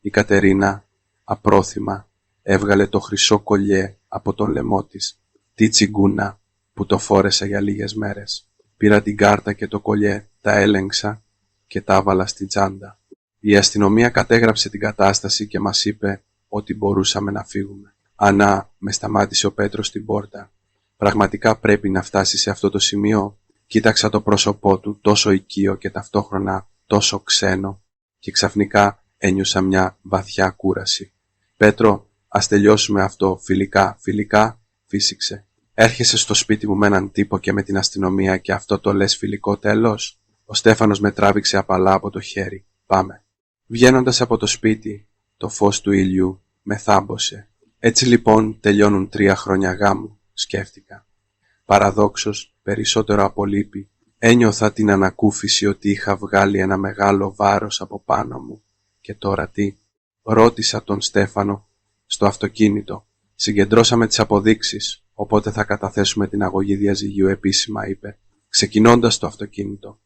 Η Κατερίνα, απρόθυμα, έβγαλε το χρυσό κολλιέ από τον λαιμό της. Τι τσιγκούνα που το φόρεσα για λίγες μέρες. Πήρα την κάρτα και το κολλιέ, τα έλεγξα και τα έβαλα στη τσάντα. Η αστυνομία κατέγραψε την κατάσταση και μας είπε ότι μπορούσαμε να φύγουμε. «Ανά», με σταμάτησε ο Πέτρος στην πόρτα. «Πραγματικά πρέπει να φτάσει σε αυτό το σημείο?» Κοίταξα το πρόσωπό του, τόσο οικείο και ταυτόχρονα τόσο ξένο, και ξαφνικά ένιωσα μια βαθιά κούραση. «Πέτρο, ας τελειώσουμε αυτό, φιλικά, φιλικά», φύσηξε. «Έρχεσαι στο σπίτι μου με έναν τύπο και με την αστυνομία και αυτό το λες φιλικό τέλος?» Ο Στέφανος με τράβηξε απαλά από το χέρι. «Πάμε». Βγαίνοντας από το σπίτι, το φως του ήλιου με θάμπωσε. «Έτσι λοιπόν τελειώνουν 3 χρόνια γάμου», σκέφτηκα. Παραδόξως, περισσότερο από λύπη, ένιωθα την ανακούφιση ότι είχα βγάλει ένα μεγάλο βάρος από πάνω μου. Και τώρα τι? Ρώτησα τον Στέφανο στο αυτοκίνητο. «Συγκεντρώσαμε τις αποδείξεις, οπότε θα καταθέσουμε την αγωγή διαζυγίου επίσημα», είπε, ξεκινώντας το αυτοκίνητο.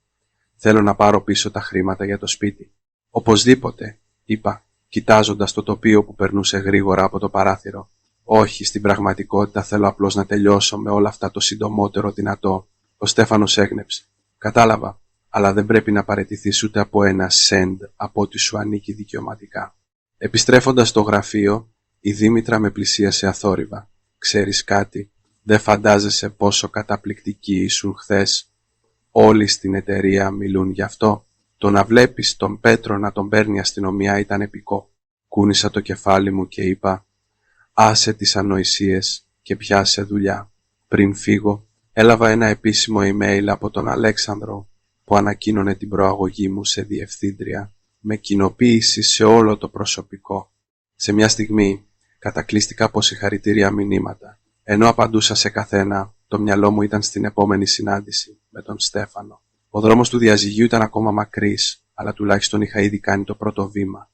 «Θέλω να πάρω πίσω τα χρήματα για το σπίτι». «Οπωσδήποτε», είπα, κοιτάζοντας το τοπίο που περνούσε γρήγορα από το παράθυρο. «Όχι, στην πραγματικότητα θέλω απλώς να τελειώσω με όλα αυτά το συντομότερο δυνατό». Ο Στέφανος έγνεψε. «Κατάλαβα, αλλά δεν πρέπει να παραιτηθείς ούτε από ένα σεντ από ό,τι σου ανήκει δικαιωματικά». Επιστρέφοντας στο γραφείο, η Δήμητρα με πλησίασε αθόρυβα. «Ξέρεις κάτι? Δεν φαντάζεσαι πόσο καταπληκτικοί ήσουν χθες. Όλοι στην εταιρεία μιλούν γι' αυτό. Το να βλέπεις τον Πέτρο να τον παίρνει η αστυνομία ήταν επικό». Κούνησα το κεφάλι μου και είπα: «Άσε τις ανοησίες και πιάσε δουλειά». Πριν φύγω, έλαβα ένα επίσημο email από τον Αλέξανδρο που ανακοίνωνε την προαγωγή μου σε διευθύντρια με κοινοποίηση σε όλο το προσωπικό. Σε μια στιγμή κατακλείστηκα από συγχαρητήρια μηνύματα. Ενώ απαντούσα σε καθένα, το μυαλό μου ήταν στην επόμενη συνάντηση με τον Στέφανο. Ο δρόμος του διαζυγίου ήταν ακόμα μακρύς, αλλά τουλάχιστον είχα ήδη κάνει το πρώτο βήμα.